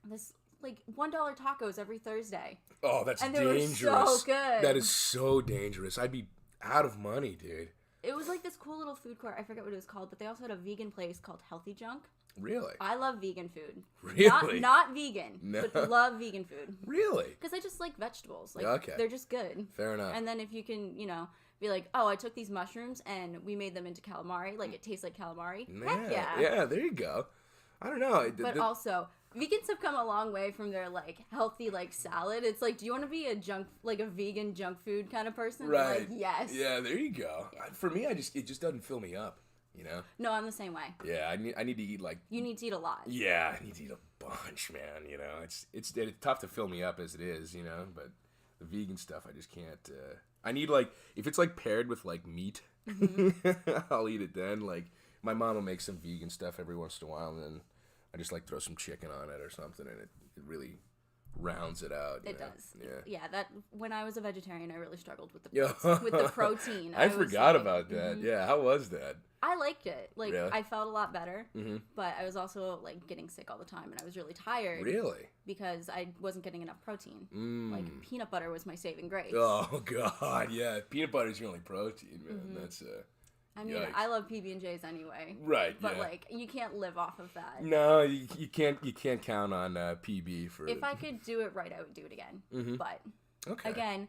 B: this, like, $1 tacos every Thursday.
A: Oh, that's dangerous.
B: They were so good.
A: That is so dangerous. I'd be out of money, dude.
B: It was like this cool little food court. I forget what it was called, but they also had a vegan place called Healthy Junk.
A: Really?
B: I love vegan food.
A: Really?
B: Not vegan, but love vegan food.
A: Really?
B: Because I just like vegetables. Like, they're just good.
A: Fair enough.
B: And then if you can, you know, be like, oh, I took these mushrooms and we made them into calamari. Like, it tastes like calamari. Heck yeah.
A: Yeah, there you go. I don't know.
B: But also, vegans have come a long way from their, like, healthy, like, salad. It's like, do you want to be a vegan junk food kind of person?
A: Right.
B: Like, yes.
A: Yeah, there you go. Yeah. For me, it just doesn't fill me up, you know?
B: No, I'm the same way.
A: Yeah, I need to eat, like...
B: You need to eat a lot.
A: Yeah, I need to eat a bunch, man, you know? It's tough to fill me up as it is, you know? But the vegan stuff, I just can't... I need, like... If it's, like, paired with, like, meat, I'll eat it then. Like, my mom will make some vegan stuff every once in a while, and then... I just like throw some chicken on it or something, and it really rounds it out.
B: It
A: know?
B: does. Yeah. That when I was a vegetarian, I really struggled with the protein.
A: I forgot about that. Yeah, how was that?
B: I liked it. Like,
A: really?
B: I felt a lot better, but I was also like getting sick all the time, and I was really tired.
A: Really?
B: Because I wasn't getting enough protein. Like, peanut butter was my saving grace.
A: Oh God, yeah, peanut butter is your only protein, man. That's
B: I mean, yikes. I love PB&Js anyway.
A: Right,
B: but like, you can't live off of that.
A: No, you can't count on PB for.
B: If I could do it right, I would do it again. But again,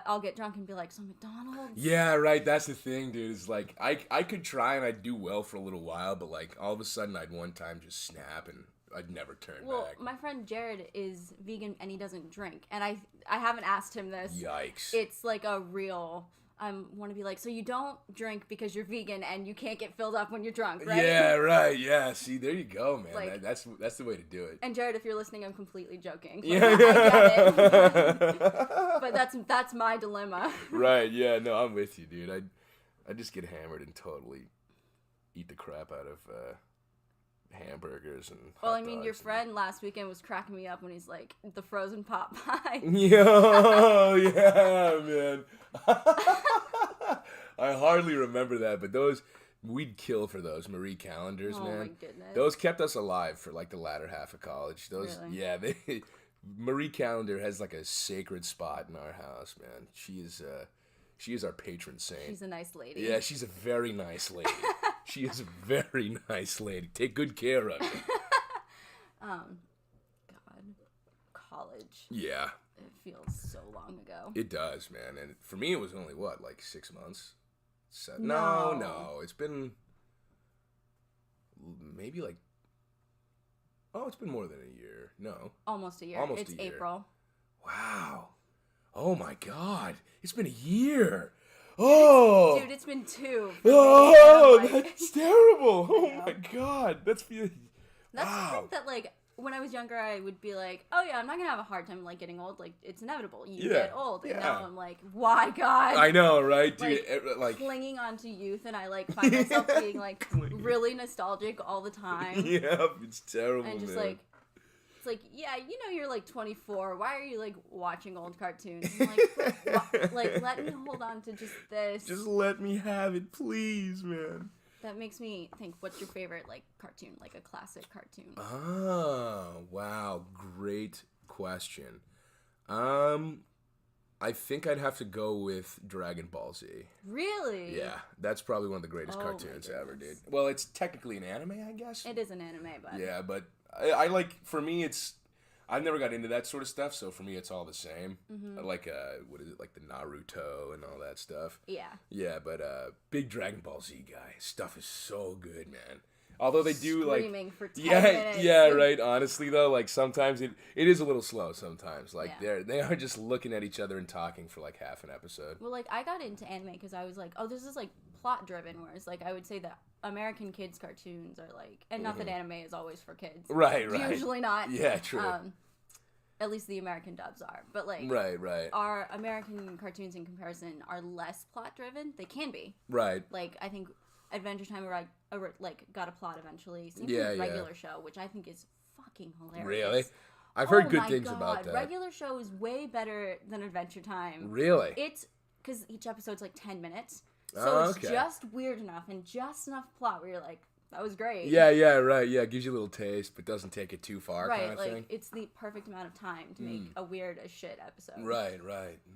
B: I'll get drunk and be like, so McDonald's.
A: Yeah, right. That's the thing, dude. Is like I could try and I'd do well for a little while, but like all of a sudden I'd one time just snap and I'd never turn back.
B: Well, my friend Jared is vegan and he doesn't drink, and I haven't asked him this.
A: Yikes!
B: It's like a real. I want to be like, so you don't drink because you're vegan and you can't get filled up when you're drunk, right?
A: Yeah, right. Yeah. See, there you go, man.
B: Like,
A: that's the way to do it.
B: And Jared, if you're listening, I'm completely joking.
A: Yeah.
B: I get it. But that's my dilemma.
A: Right. Yeah. No, I'm with you, dude. I just get hammered and totally eat the crap out of hamburgers and
B: well, I mean, your friend last weekend was cracking me up when he's like, the frozen pot pie.
A: Yo, yeah, man. I hardly remember that, but we'd kill for those Marie Callender's, man.
B: Oh my goodness.
A: Those kept us alive for like the latter half of college. Those,
B: really?
A: Yeah, Marie Callender has like a sacred spot in our house, man. She is our patron saint.
B: She's a nice lady.
A: Yeah, she's a very nice lady. She is a very nice lady. Take good care of her.
B: God. College.
A: Yeah.
B: It feels so long ago.
A: It does, man. And for me, it was only, what, like 6 months?
B: No.
A: It's been maybe like, it's been more than a year. No.
B: Almost a year. It's April.
A: Wow. Oh, my God. It's been a year. Oh.
B: Dude, it's been 2.
A: Oh, that's terrible. Oh, my God. That's
B: something that, like, when I was younger, I would be like, oh, yeah, I'm not going to have a hard time, like, getting old. Like, it's inevitable. You get old. And now I'm like, why, God?
A: I know, right, dude?
B: Like, clinging on to youth, and I, like, find myself being, like, really nostalgic all the time.
A: Yeah, it's terrible,
B: and just,
A: man.
B: like, it's like, yeah, you know you're, like, 24. Why are you, like, watching old cartoons? I'm like, let me hold on to just this.
A: Just let me have it, please, man.
B: That makes me think, what's your favorite, like, cartoon? Like, a classic cartoon?
A: Oh, wow. Great question. I think I'd have to go with Dragon Ball Z. Really? Yeah. That's probably one of the greatest cartoons ever, dude. Well, it's technically an anime, I guess.
B: It is an anime, but...
A: Yeah, but I like, for me, I've never got into that sort of stuff, so for me, it's all the same. Mm-hmm. I like, what is it, like the Naruto and all that stuff. Yeah. Yeah, but big Dragon Ball Z guy. Stuff is so good, man. Although they do,
B: screaming for 10 minutes.
A: Yeah, right. Honestly, though, like, sometimes it is a little slow sometimes. Like, they are just looking at each other and talking for, like, half an episode.
B: Well, like, I got into anime because I was like, oh, this is, like, plot-driven, whereas, like, I would say that American kids' cartoons are, like, and not that anime is always for kids.
A: Right.
B: Usually not.
A: Yeah, true.
B: At least the American dubs are. But, like,
A: right.
B: Our American cartoons in comparison are less plot-driven. They can be.
A: Right.
B: Like, I think Adventure Time got a plot eventually. Same with Regular Show, which I think is fucking hilarious.
A: Really? I've heard good things about that.
B: Regular Show is way better than Adventure Time.
A: Really?
B: It's because each episode's like 10 minutes. So it's just weird enough and just enough plot where you're like, that was great.
A: Yeah, right. Yeah, it gives you a little taste, but doesn't take it too far kind of thing.
B: Right, it's the perfect amount of time to make a weird as shit episode.
A: Right.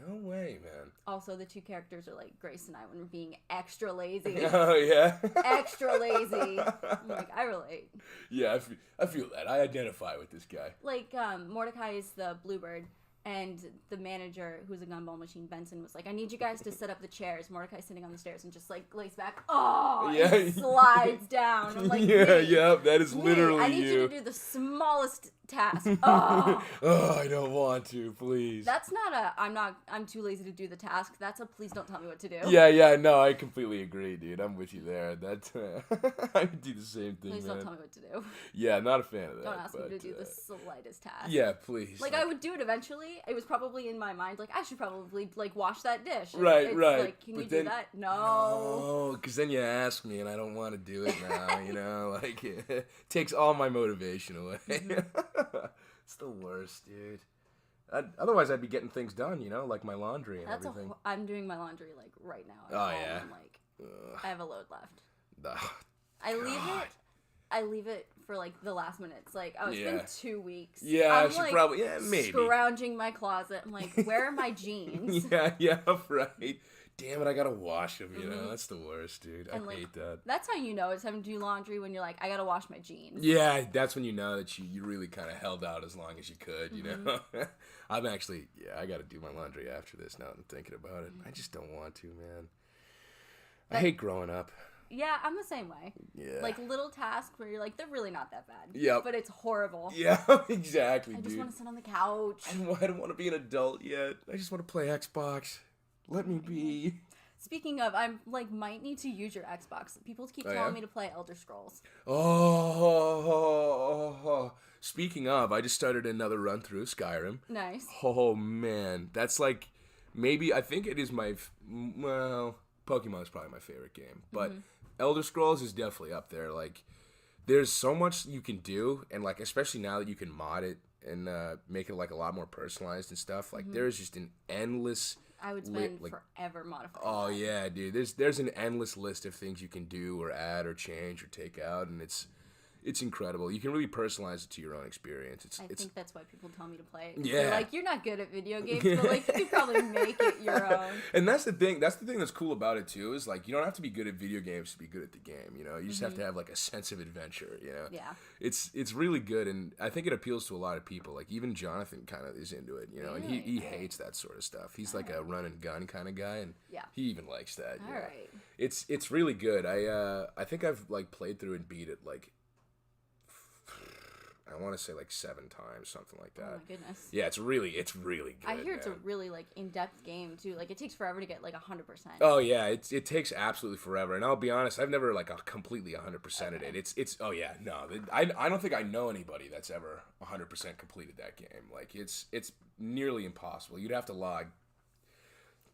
A: No way, man.
B: Also, the two characters are like Grace and I when we're being extra lazy.
A: Oh, yeah?
B: Extra lazy. I'm like, I relate.
A: Yeah, I feel that. I identify with this guy.
B: Like, Mordecai is the bluebird. And the manager, who's a gumball machine, Benson, was like, I need you guys to set up the chairs. Mordecai's sitting on the stairs and just, like, lays back. Oh, yeah. Slides down. I'm like,
A: that is literally you.
B: I need you to do the smallest task. Oh.
A: I don't want to, please.
B: That's not I'm too lazy to do the task. That's a please don't tell me what to do.
A: Yeah, no, I completely agree, dude. I'm with you there. I would do the same thing,
B: Please don't tell me what to do.
A: Yeah, not a fan of that.
B: Don't ask me to do the slightest task.
A: Yeah, please.
B: Like, I would do it eventually. It was probably in my mind, like, I should probably, like, wash that dish.
A: Right.
B: Like, can you do that? No,
A: because then you ask me and I don't want to do it now, you know? Like, it takes all my motivation away. Mm-hmm. It's the worst, dude. Otherwise, I'd be getting things done, you know? Like my laundry and everything.
B: I'm doing my laundry, like, right now.
A: Yeah?
B: I'm like, I have a load left.
A: Oh,
B: I leave it for, like, the last minutes. Like, it's been 2 weeks.
A: Yeah,
B: I'm,
A: I should probably, maybe.
B: Scrounging my closet. I'm like, where are my jeans?
A: yeah, right. Damn it, I gotta wash them, you know? That's the worst, dude. I hate that.
B: That's how you know it's time to do laundry, when you're like, I gotta wash my jeans.
A: Yeah, that's when you know that you really kind of held out as long as you could, you know? I'm actually, I gotta do my laundry after this now that I'm thinking about it. I just don't want to, man. I hate growing up.
B: Yeah, I'm the same way.
A: Yeah.
B: Like, little tasks where you're like, they're really not that bad.
A: Yep.
B: But it's horrible.
A: Yeah, exactly,
B: I
A: dude.
B: just want to sit on the couch.
A: I don't want to be an adult yet. I just want to play Xbox. Let me be.
B: Speaking of, I might need to use your Xbox. People keep telling me to play Elder Scrolls.
A: Oh. Speaking of, I just started another run through Skyrim.
B: Nice.
A: Oh, man. That's like, maybe, I think it is Pokemon is probably my favorite game. But Elder Scrolls is definitely up there. Like, there's so much you can do. And, like, especially now that you can mod it and make it, like, a lot more personalized and stuff. Like, there's just an endless...
B: I would spend forever modifying.
A: Oh, yeah, dude. There's an endless list of things you can do or add or change or take out. And it's It's incredible. You can really personalize it to your own experience.
B: I think that's why people tell me to play it.
A: Yeah.
B: They're like, you're not good at video games, but like, you could probably make it your own.
A: And that's the thing. That's the thing that's cool about it too. Is like, you don't have to be good at video games to be good at the game. You know, you just have to have like a sense of adventure. You know.
B: Yeah.
A: It's really good, and I think it appeals to a lot of people. Like even Jonathan kind of is into it. You know, and he hates that sort of stuff. He's like a run and gun kind of guy, and he even likes that.
B: All right.
A: It's really good. I think I've like played through and beat it like. I want to say like 7 times, something like that.
B: Oh my goodness.
A: Yeah, it's really good.
B: I hear it's a really like in-depth game too. Like it takes forever to get like 100%.
A: Oh yeah, it takes absolutely forever. And I'll be honest, I've never like completely 100%ed it. It's oh yeah, no, I don't think I know anybody that's ever 100% completed that game. Like it's nearly impossible. You'd have to log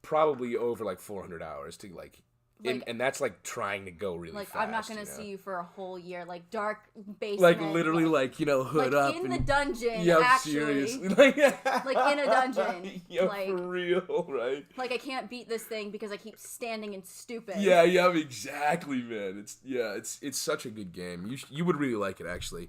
A: probably over like 400 hours to like. And that's like trying to go really fast.
B: I'm not gonna see you for a whole year, like dark basement,
A: like literally, like hood
B: like
A: up
B: in the dungeon.
A: Yeah,
B: actually,
A: seriously,
B: like in a dungeon.
A: Yeah,
B: like,
A: for real, right?
B: Like I can't beat this thing because I keep standing and stupid.
A: Yeah, exactly, man. It's such a good game. You would really like it, actually.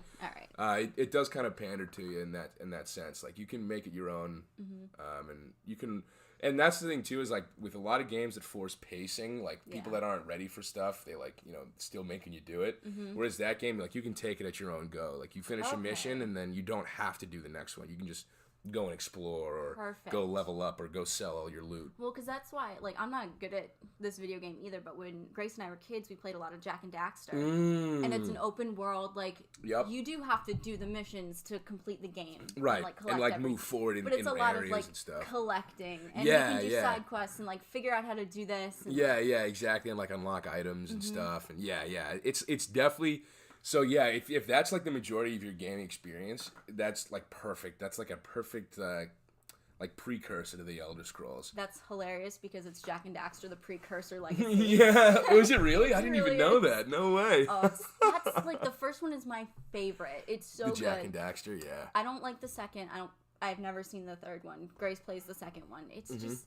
B: All right.
A: It does kind of pander to you in that sense. Like you can make it your own, and you can. And that's the thing, too, is, like, with a lot of games that force pacing, like, people that aren't ready for stuff, they, like, still making you do it. Whereas that game, like, you can take it at your own go. Like, you finish a mission, and then you don't have to do the next one. You can just go and explore or go level up or go sell all your loot.
B: Well, because that's why, like, I'm not good at this video game either, but when Grace and I were kids, we played a lot of Jak and Daxter. And it's an open world, like, you do have to do the missions to complete the game.
A: Right,
B: and, like
A: move forward in
B: but it's a lot of, like,
A: and stuff.
B: collecting. And you can do side quests and, like, figure out how to do this. And,
A: exactly. And, like, unlock items and stuff. And, it's definitely... So, yeah, if that's, like, the majority of your gaming experience, that's, like, perfect. That's, like, a perfect, like, precursor to the Elder Scrolls.
B: That's hilarious because it's Jak and Daxter, the precursor legacy.
A: Yeah. Was it really? I didn't even know that. No way.
B: Oh, that's, like, the first one is my favorite. It's so good.
A: The Jak and Daxter, yeah.
B: I don't like the second. I've never seen the third one. Grace plays the second one. It's just...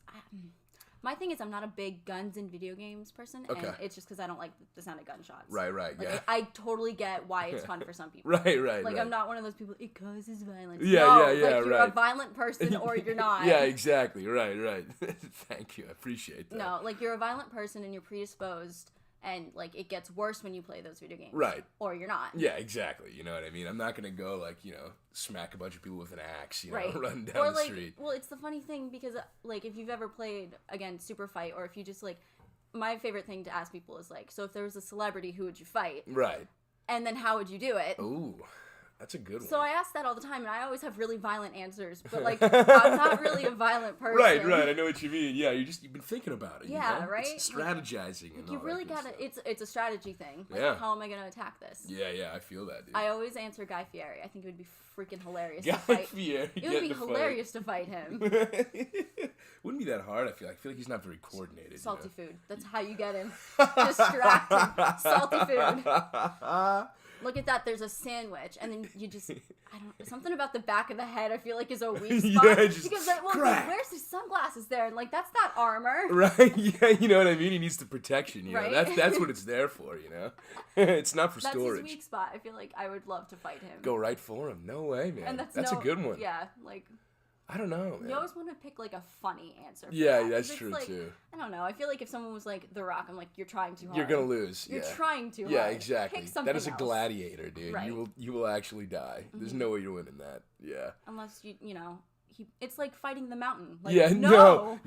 B: My thing is, I'm not a big guns in video games person, and it's just because I don't like the sound of gunshots.
A: Right,
B: like,
A: yeah.
B: I totally get why it's fun for some people.
A: Right.
B: Like, I'm not one of those people, it causes violence.
A: Yeah,
B: like, you're a violent person or you're not.
A: Yeah, exactly. Right. Thank you. I appreciate that.
B: No, like, you're a violent person and you're predisposed, and, like, it gets worse when you play those video games.
A: Right.
B: Or you're not.
A: Yeah, exactly. You know what I mean? I'm not going to go, like, smack a bunch of people with an axe, run down
B: or,
A: the
B: like,
A: street.
B: Well, it's the funny thing because, like, if you've ever played, again, Super Fight, or if you just, like, my favorite thing to ask people is, like, so if there was a celebrity, who would you fight?
A: Right.
B: And then how would you do it?
A: Ooh. That's a good one.
B: So I ask that all the time, and I always have really violent answers. But, like, I'm not really a violent person.
A: Right. I know what you mean. Yeah, you've been thinking about it.
B: Yeah, right?
A: It's strategizing.
B: Like, you really gotta, it's a strategy thing. Like,
A: yeah.
B: How am I gonna attack this?
A: Yeah, I feel that, dude.
B: I always answer Guy Fieri. I think it would be freaking hilarious
A: to
B: fight.
A: Fieri.
B: It would be hilarious to fight him.
A: Wouldn't be that hard, I feel like. He's not very coordinated.
B: Salty food. That's how you get him. Distracted. Salty food. Look at that, there's a sandwich, and then you just, something about the back of the head I feel like is a weak spot.
A: Yeah, just
B: because, where's his sunglasses there? And, like, that's not armor.
A: Right, yeah, you know what I mean? He needs the protection,
B: right?
A: know? That's what it's there for, It's not for storage.
B: That's his weak spot. I feel like I would love to fight him.
A: Go right for him. No way, man.
B: And
A: that's a good one.
B: Yeah, like...
A: I don't know, man.
B: You always want to pick, like, a funny answer.
A: That's true,
B: like,
A: too.
B: I don't know. I feel like if someone was like, The Rock, I'm like, you're trying too hard.
A: You're going to lose.
B: You're trying too hard.
A: Yeah, exactly.
B: Pick something
A: that is a
B: else.
A: gladiator, dude.
B: Right.
A: You will actually die. There's no way you're winning that. Yeah.
B: Unless it's like fighting the mountain. Like,
A: yeah,
B: no,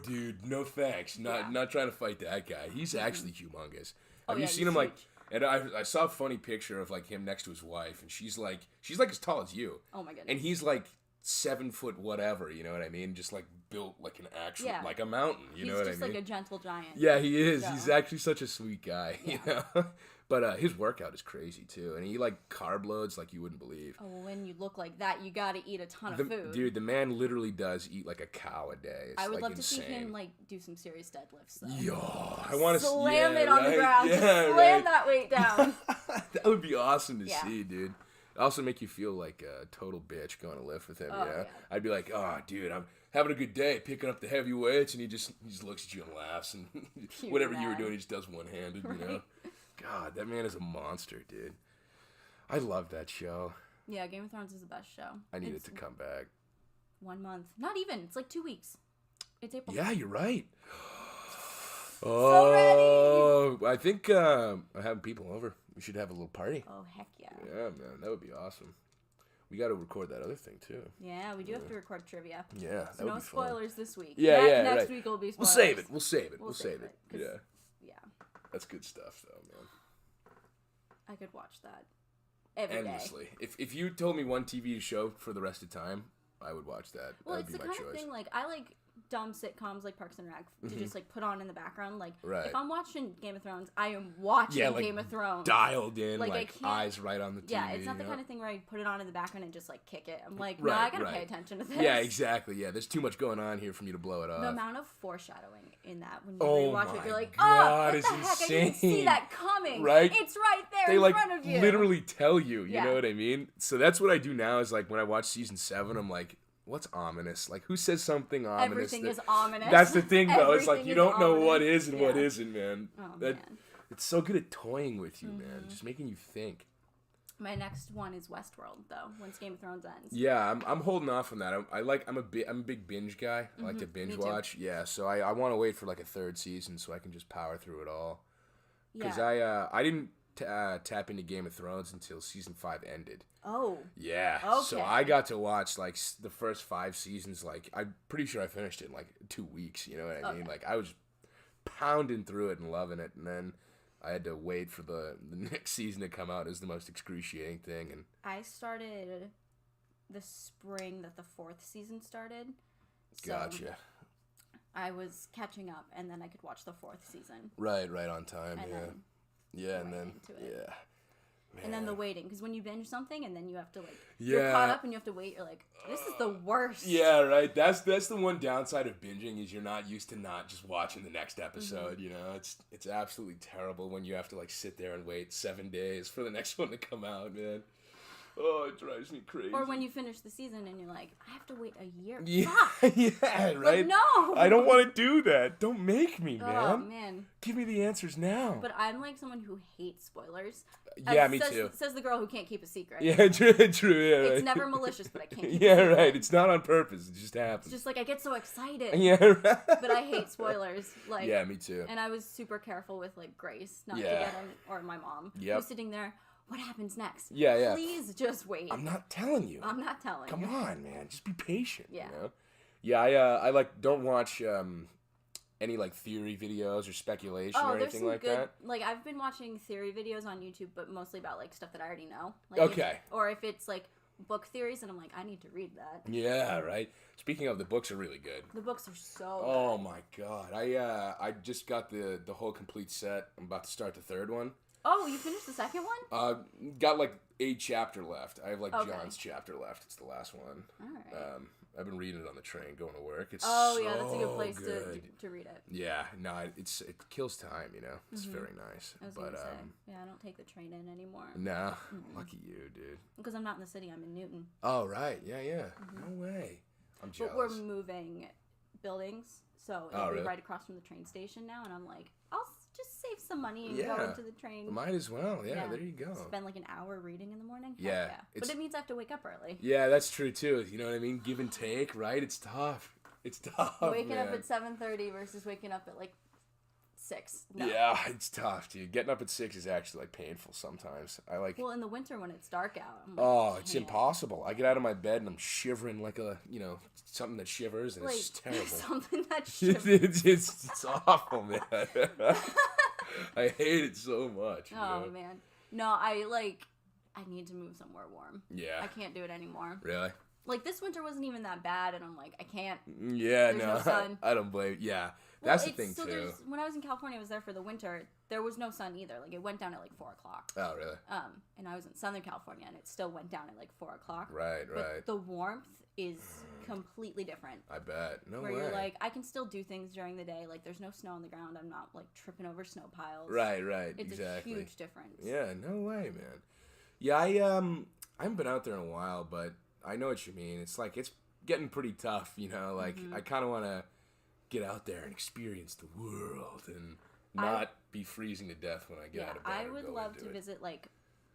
A: dude. No thanks. Not trying to fight that guy. He's actually humongous. Have you seen him,
B: huge.
A: like... And I saw a funny picture of, like, him next to his wife, and she's like as tall as you.
B: Oh, my goodness.
A: And he's, like... 7 foot whatever, you know what I mean? Just like built like an actual, like a mountain, you know what I mean?
B: He's just like a gentle giant.
A: Yeah, he is. So. He's actually such a sweet guy, you know? But his workout is crazy too. And he like carb loads like you wouldn't believe.
B: Oh, when you look like that, you gotta eat a ton of food.
A: Dude, the man literally does eat like a cow a day. It's,
B: I would
A: like,
B: love to see him like do some serious deadlifts though.
A: Yo, I want to
B: slam it on the ground.
A: Yeah,
B: just slam that weight down.
A: That would be awesome to see, dude. Also make you feel like a total bitch going to lift with him, yeah? I'd be like, oh, dude, I'm having a good day picking up the heavy weights, and he just looks at you and laughs, and whatever you were doing, he just does one-handed, you know? God, that man is a monster, dude. I love that show.
B: Yeah, Game of Thrones is the best show.
A: I need it to come back.
B: 1 month. Not even. It's like 2 weeks. It's April.
A: Yeah, you're right.
B: So ready.
A: I think I'm having people over. We should have a little party.
B: Oh, heck yeah.
A: Yeah, man. That would be awesome. We got to record that other thing, too.
B: Yeah, we do have to record trivia.
A: Yeah,
B: so no spoilers this week.
A: Yeah,
B: Next week will be spoilers.
A: We'll save it. We'll save it. Yeah.
B: Yeah.
A: That's good stuff, though, man.
B: I could watch that every
A: endlessly. Day. If you told me one TV show for the rest of the time, I would watch that.
B: Well,
A: that would
B: it's
A: be
B: the
A: my
B: kind
A: choice.
B: of thing, like, I like dumb sitcoms like Parks and Rec to just, like, put on in the background. Like, if I'm watching Game of Thrones, I am watching Game of Thrones.
A: Dialed in, like eyes right on the TV.
B: Yeah, it's not the kind of thing where I put it on in the background and just, like, kick it. I'm like, no, I gotta pay attention to this.
A: Yeah, exactly. Yeah, there's too much going on here for me to blow it off.
B: The amount of foreshadowing in that, when you rewatch it, you're like, oh, what the heck?
A: Insane.
B: I didn't see that coming.
A: Right?
B: It's right there
A: in
B: front of you.
A: They literally tell you, you know what I mean? So that's what I do now is, like, when I watch season 7, I'm like, what's ominous? Like, who says something ominous?
B: Everything is ominous.
A: That's the thing, though. It's like, you don't know
B: ominous.
A: what is and what isn't, man.
B: Oh, man.
A: It's so good at toying with you, man. Just making you think.
B: My next one is Westworld, though, once Game of Thrones ends.
A: Yeah, I'm holding off on that. I'm a big binge guy. I like to binge watch. Yeah, so I want to wait for, like, a 3rd season so I can just power through it all. Because I didn't tap into Game of Thrones until season 5 ended.
B: Oh.
A: Yeah.
B: Okay.
A: So I got to watch, like, the first 5 seasons. Like, I'm pretty sure I finished it in, like, 2 weeks. You know what I mean? Like, I was pounding through it and loving it. And then I had to wait for the next season to come out. It was the most excruciating thing. And
B: I started the spring that the 4th season started. So
A: gotcha.
B: I was catching up, and then I could watch the 4th season.
A: Right on time.
B: And
A: yeah, and then yeah.
B: Man. And then the waiting, because when you binge something and then you have to, like, you're caught up and you have to wait, you're like, this is the worst.
A: Yeah, right. That's the one downside of binging is you're not used to not just watching the next episode, you know? It's absolutely terrible when you have to, like, sit there and wait 7 days for the next one to come out, man. Oh, it drives me crazy.
B: Or when you finish the season and you're like, I have to wait a year.
A: Yeah,
B: Fuck.
A: yeah, right?
B: Like, no!
A: I don't want to do that. Don't make me, man.
B: Oh, man.
A: Give me the answers now.
B: But I'm, like, someone who hates spoilers.
A: Yeah, me too.
B: Says the girl who can't keep a secret.
A: Yeah, true, yeah, right.
B: It's never malicious, but I can't keep
A: yeah,
B: a secret.
A: right. It's not on purpose. It just happens.
B: It's just, like, I get so excited.
A: Yeah, right.
B: But I hate spoilers. Like,
A: yeah, me too.
B: And I was super careful with, like, Grace not to get him, or my mom.
A: Yep.
B: Who's sitting there, what happens next?
A: Yeah.
B: Please just wait.
A: I'm not telling you.
B: I'm not telling you.
A: Come on, man. Just be patient.
B: Yeah.
A: You know? Yeah, I like don't watch any like theory videos or speculation or anything like that.
B: Like I've been watching theory videos on YouTube, but mostly about like stuff that I already know. Like,
A: okay.
B: Or if it's like book theories, and I'm like, I need to read that.
A: Yeah, right. Speaking of, the books are really good.
B: The books are so
A: Oh
B: good.
A: my god. I just got the whole complete set. I'm about to start the 3rd one.
B: Oh, you finished the 2nd one?
A: Got like a chapter left. I have like John's chapter left. It's the last one.
B: All right.
A: I've been reading it on the train going to work. It's
B: yeah, that's a good place
A: good.
B: to read it.
A: Yeah, no, it kills time, you know. It's very nice.
B: I was gonna say, yeah, I don't take the train in anymore.
A: No, lucky you, dude.
B: Because I'm not in the city. I'm in Newton.
A: Oh right, yeah. No way. I'm jealous.
B: But we're moving buildings, so it'll be right across from the train station now. And I'm like, I'll just save some money and go into the train.
A: Might as well. Yeah, there you go.
B: Spend like an hour reading in the morning.
A: Yeah.
B: But it means I have to wake up early.
A: Yeah, that's true too. You know what I mean? Give and take, right? It's tough.
B: Waking up at 7:30 versus waking up at like 6. No.
A: Yeah, it's tough, dude. Getting up at 6 is actually like painful sometimes.
B: Well, in the winter when it's dark out. I'm like,
A: it's impossible. I get out of my bed and I'm shivering like something that shivers, and it's terrible.
B: Something that shivers.
A: it's awful, man. I hate it so much.
B: Oh man, no, I need to move somewhere warm.
A: Yeah,
B: I can't do it anymore.
A: Really?
B: Like this winter wasn't even that bad, and I'm like, I can't.
A: Yeah,
B: there's no sun.
A: I don't blame. Yeah, that's the thing too.
B: When I was in California, I was there for the winter. There was no sun either. Like it went down at like 4 o'clock.
A: Oh really?
B: And I was in Southern California, and it still went down at like 4 o'clock.
A: Right.
B: But the warmth is completely different.
A: I bet. No way.
B: Where you're like, I can still do things during the day. Like there's no snow on the ground. I'm not like tripping over snow piles.
A: Right.
B: It's
A: exactly.
B: a huge difference.
A: Yeah. No way, man. Yeah, I haven't been out there in a while, but I know what you mean. It's like it's getting pretty tough, you know. Like I kind of want to get out there and experience the world and not be freezing to death when I get out of bed.
B: I would love to visit like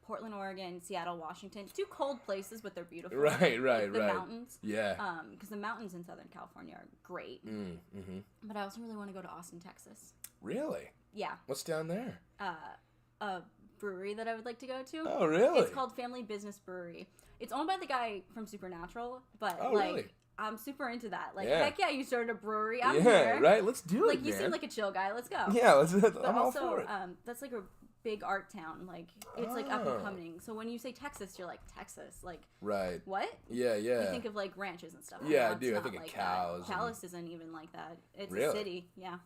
B: Portland, Oregon, Seattle, Washington. 2 cold places, but they're beautiful.
A: Right.
B: The mountains.
A: Yeah.
B: Because the mountains in Southern California are great.
A: Mm-hmm.
B: But I also really want to go to Austin, Texas.
A: Really?
B: Yeah.
A: What's down there?
B: A brewery that I would like to go to.
A: Oh, really?
B: It's called Family Business Brewery. It's owned by the guy from Supernatural, but
A: really?
B: I'm super into that. Heck yeah, you started a brewery. I'm here.
A: Yeah, right? Let's do it,
B: you
A: man.
B: seem like a chill guy. Let's go.
A: Yeah,
B: But
A: I'm
B: also,
A: all for it.
B: that's like a big art town. It's like up and coming. So when you say Texas, you're like, Texas.
A: Right.
B: What?
A: Yeah.
B: You think of ranches and stuff.
A: Yeah, I do. I think of cows.
B: Dallas isn't even like that. It's
A: really?
B: a city. Yeah.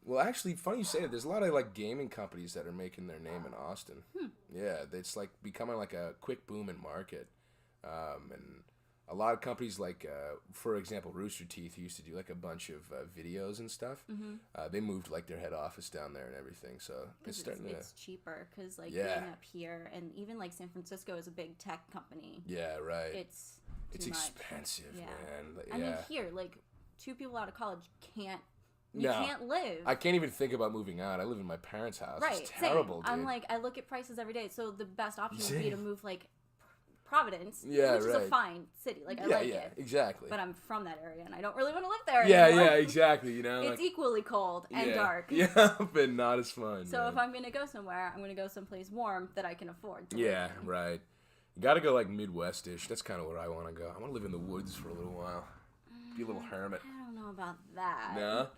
A: Well, actually, funny you say that. There's a lot of gaming companies that are making their name in Austin. Yeah, it's becoming a quick booming market, and a lot of companies for example, Rooster Teeth used to do a bunch of videos and stuff. They moved their head office down there and everything, so it's
B: cheaper because being up here, and even San Francisco is a big tech company.
A: Yeah, right.
B: It's
A: expensive, man.
B: I mean, here 2 people out of college can't. You can't live.
A: I can't even think about moving out. I live in my parents' house.
B: Right,
A: it's terrible,
B: same.
A: dude.
B: I look at prices every day. So the best option would be to move Providence, which
A: right.
B: is a fine city. I like it.
A: Exactly.
B: But I'm from that area, and I don't really want to live there
A: Yeah,
B: anymore.
A: exactly.
B: It's equally cold and dark.
A: Yeah, but not as fun.
B: So if I'm gonna go somewhere, I'm gonna go someplace warm that I can afford to
A: live
B: in.
A: Right. You gotta go Midwest-ish. That's kind of where I want to go. I want to live in the woods for a little while. Be a little hermit.
B: I don't know about that.
A: No?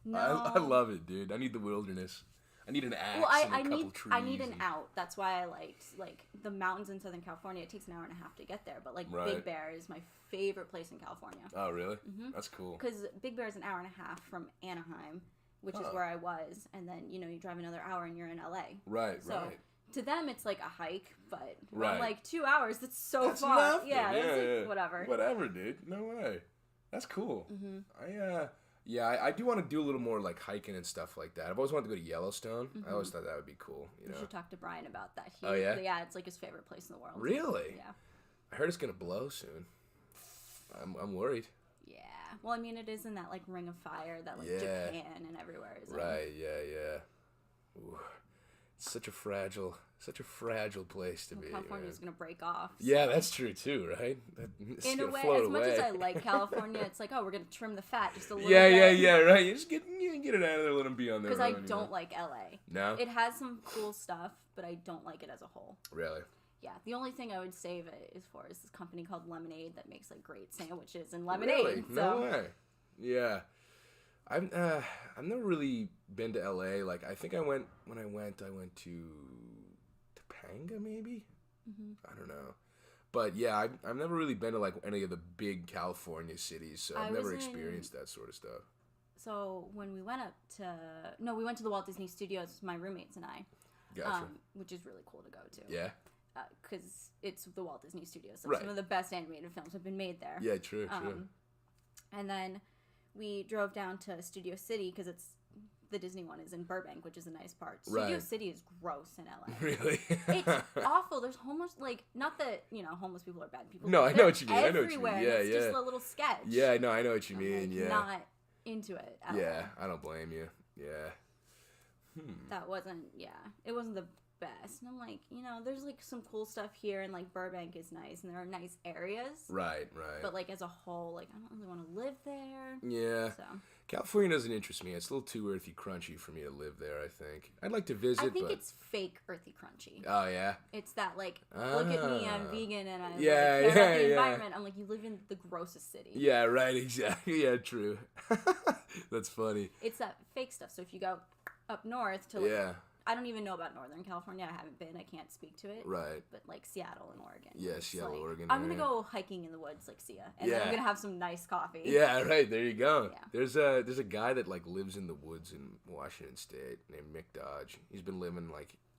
B: No.
A: I love it, dude. I need the wilderness. I need an axe and a couple trees.
B: I need an out. That's why I liked the mountains in Southern California. It takes an hour and a half to get there, but Big Bear is my favorite place in California.
A: Oh, really? Mm-hmm. That's cool.
B: Because Big Bear is an hour and a half from Anaheim, which is where I was, and then you drive another hour and you're in LA.
A: Right.
B: To them, it's a hike, but
A: right.
B: 2 hours. That's so
A: that's
B: far.
A: Nothing.
B: Yeah, that's whatever.
A: Whatever, dude. No way. That's cool.
B: Mm-hmm.
A: I do want to do a little more hiking and stuff like that. I've always wanted to go to Yellowstone. I always thought that would be cool. You
B: should talk to Brian about that.
A: Oh, yeah?
B: Yeah, it's his favorite place in the world.
A: Really?
B: Yeah.
A: I heard it's going to blow soon. I'm worried.
B: Yeah. Well, I mean, it is in that Ring of Fire that Japan and everywhere is
A: right, in. Yeah. Ooh. It's such a fragile place to be.
B: California's going to break off. So.
A: Yeah, that's true too, right?
B: In a way, as much as I like California, it's we're going to trim the fat just a little
A: bit.
B: Yeah,
A: right. You just get it out of there, let them be on their own.
B: Because I don't like LA.
A: No?
B: It has some cool stuff, but I don't like it as a whole.
A: Really?
B: Yeah, the only thing I would save it is for is this company called Lemonade that makes great sandwiches and lemonade.
A: Really? No way. Yeah. I've never really been to LA. I think I went to Topanga maybe. I don't know, but yeah, I've never really been to any of the big California cities, so I've never experienced that sort of stuff.
B: So when we went we went to the Walt Disney Studios, my roommates and I,
A: gotcha.
B: Which is really cool to go to.
A: Yeah.
B: Because it's the Walt Disney Studios, so
A: right.
B: Some of the best animated films have been made there.
A: Yeah, true.
B: And then we drove down to Studio City because the Disney one is in Burbank, which is a nice part. Studio City is gross in LA.
A: Really?
B: It's awful. There's homeless, not that, homeless people are bad people.
A: No, I know what you mean.
B: Everywhere. It's just a little sketch.
A: Yeah, no, I know what you mean. Yeah.
B: Not into it at all.
A: I don't blame you. Yeah.
B: That wasn't, it wasn't the best. And I'm there's some cool stuff here, and Burbank is nice, and there are nice areas.
A: Right.
B: But as a whole, I don't really want to live there.
A: Yeah.
B: So.
A: California doesn't interest me. It's a little too earthy crunchy for me to live there, I think. I'd like to visit,
B: I think it's fake earthy crunchy.
A: Oh, yeah?
B: It's that, look at me, I'm vegan, and I
A: care about
B: the environment. I'm you live in the grossest city.
A: Yeah, right, exactly. Yeah, true. That's funny.
B: It's that fake stuff. So if you go up north to,
A: yeah.
B: I don't even know about Northern California. I haven't been. I can't speak to it.
A: Right.
B: But Seattle and Oregon.
A: Yeah, Seattle, Oregon.
B: I'm going to go hiking in the woods like Sia. And then I'm going to have some nice coffee.
A: Yeah, right. There you go.
B: Yeah.
A: There's a guy that lives in the woods in Washington State named Mick Dodge. He's been living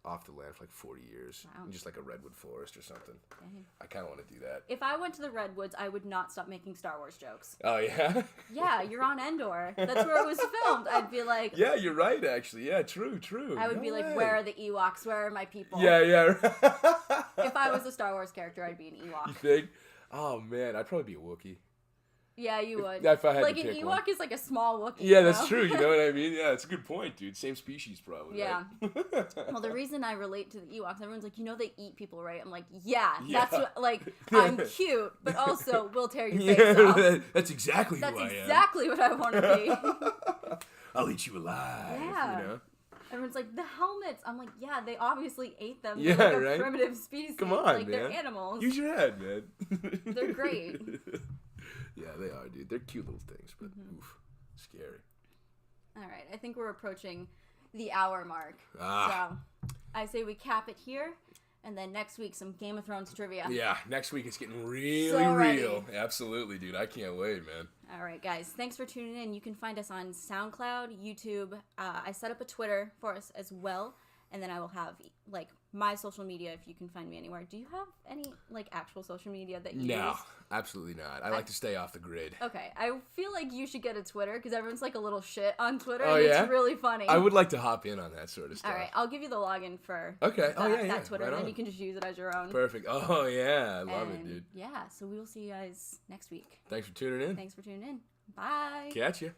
A: off the land for 40 years.
B: Wow.
A: Just a redwood forest or something.
B: Dang.
A: I kind of want to do that.
B: If I went to the redwoods, I would not stop making Star Wars jokes.
A: Oh, yeah?
B: Yeah, you're on Endor. That's where it was filmed. I'd be like...
A: Yeah, you're right, actually. Yeah, true.
B: I would be
A: way.
B: Where are the Ewoks? Where are my people?
A: Yeah.
B: If I was a Star Wars character, I'd be an Ewok.
A: You think? Oh, man, I'd probably be a Wookiee.
B: Yeah, you would.
A: If I had
B: like
A: to pick
B: an Ewok
A: one.
B: is like a small Wookiee.
A: Yeah, that's true. You know what I mean? Yeah, it's a good point, dude. Same species, probably.
B: Yeah.
A: Right?
B: Well, the reason I relate to the Ewoks, everyone's like, they eat people, right? I'm like, that's what, like, I'm cute, but also will tear your face off.
A: That's exactly who I am.
B: That's exactly what I want to be.
A: I'll eat you alive.
B: Yeah.
A: You know?
B: Everyone's like, the helmets. I'm like, yeah, they obviously ate them.
A: Yeah,
B: They're like a
A: right?
B: primitive species.
A: Come on,
B: like,
A: man.
B: They're animals.
A: Use your head, man.
B: They're great.
A: Yeah, they are, dude. They're cute little things, but oof, scary.
B: All right, I think we're approaching the hour mark. So I say we cap it here, and then next week some Game of Thrones trivia.
A: Yeah, next week it's getting really real. Absolutely, dude. I can't wait, man.
B: All right, guys. Thanks for tuning in. You can find us on SoundCloud, YouTube. I set up a Twitter for us as well, and then I will have like my social media if you can find me anywhere. Do you have any like actual social media that you use?
A: No, absolutely not. I like to stay off the grid.
B: Okay, I feel like you should get a Twitter because everyone's like a little shit on Twitter.
A: Oh,
B: and
A: yeah?
B: It's really funny.
A: I would like to hop in on that sort of stuff.
B: All right, I'll give you the login for
A: that
B: Twitter,
A: right
B: and then
A: on.
B: you can just use it as your own.
A: Perfect. Oh, yeah. I love it, dude.
B: Yeah, so we will see you guys next week.
A: Thanks for tuning in.
B: Thanks for tuning in. Bye.
A: Catch ya.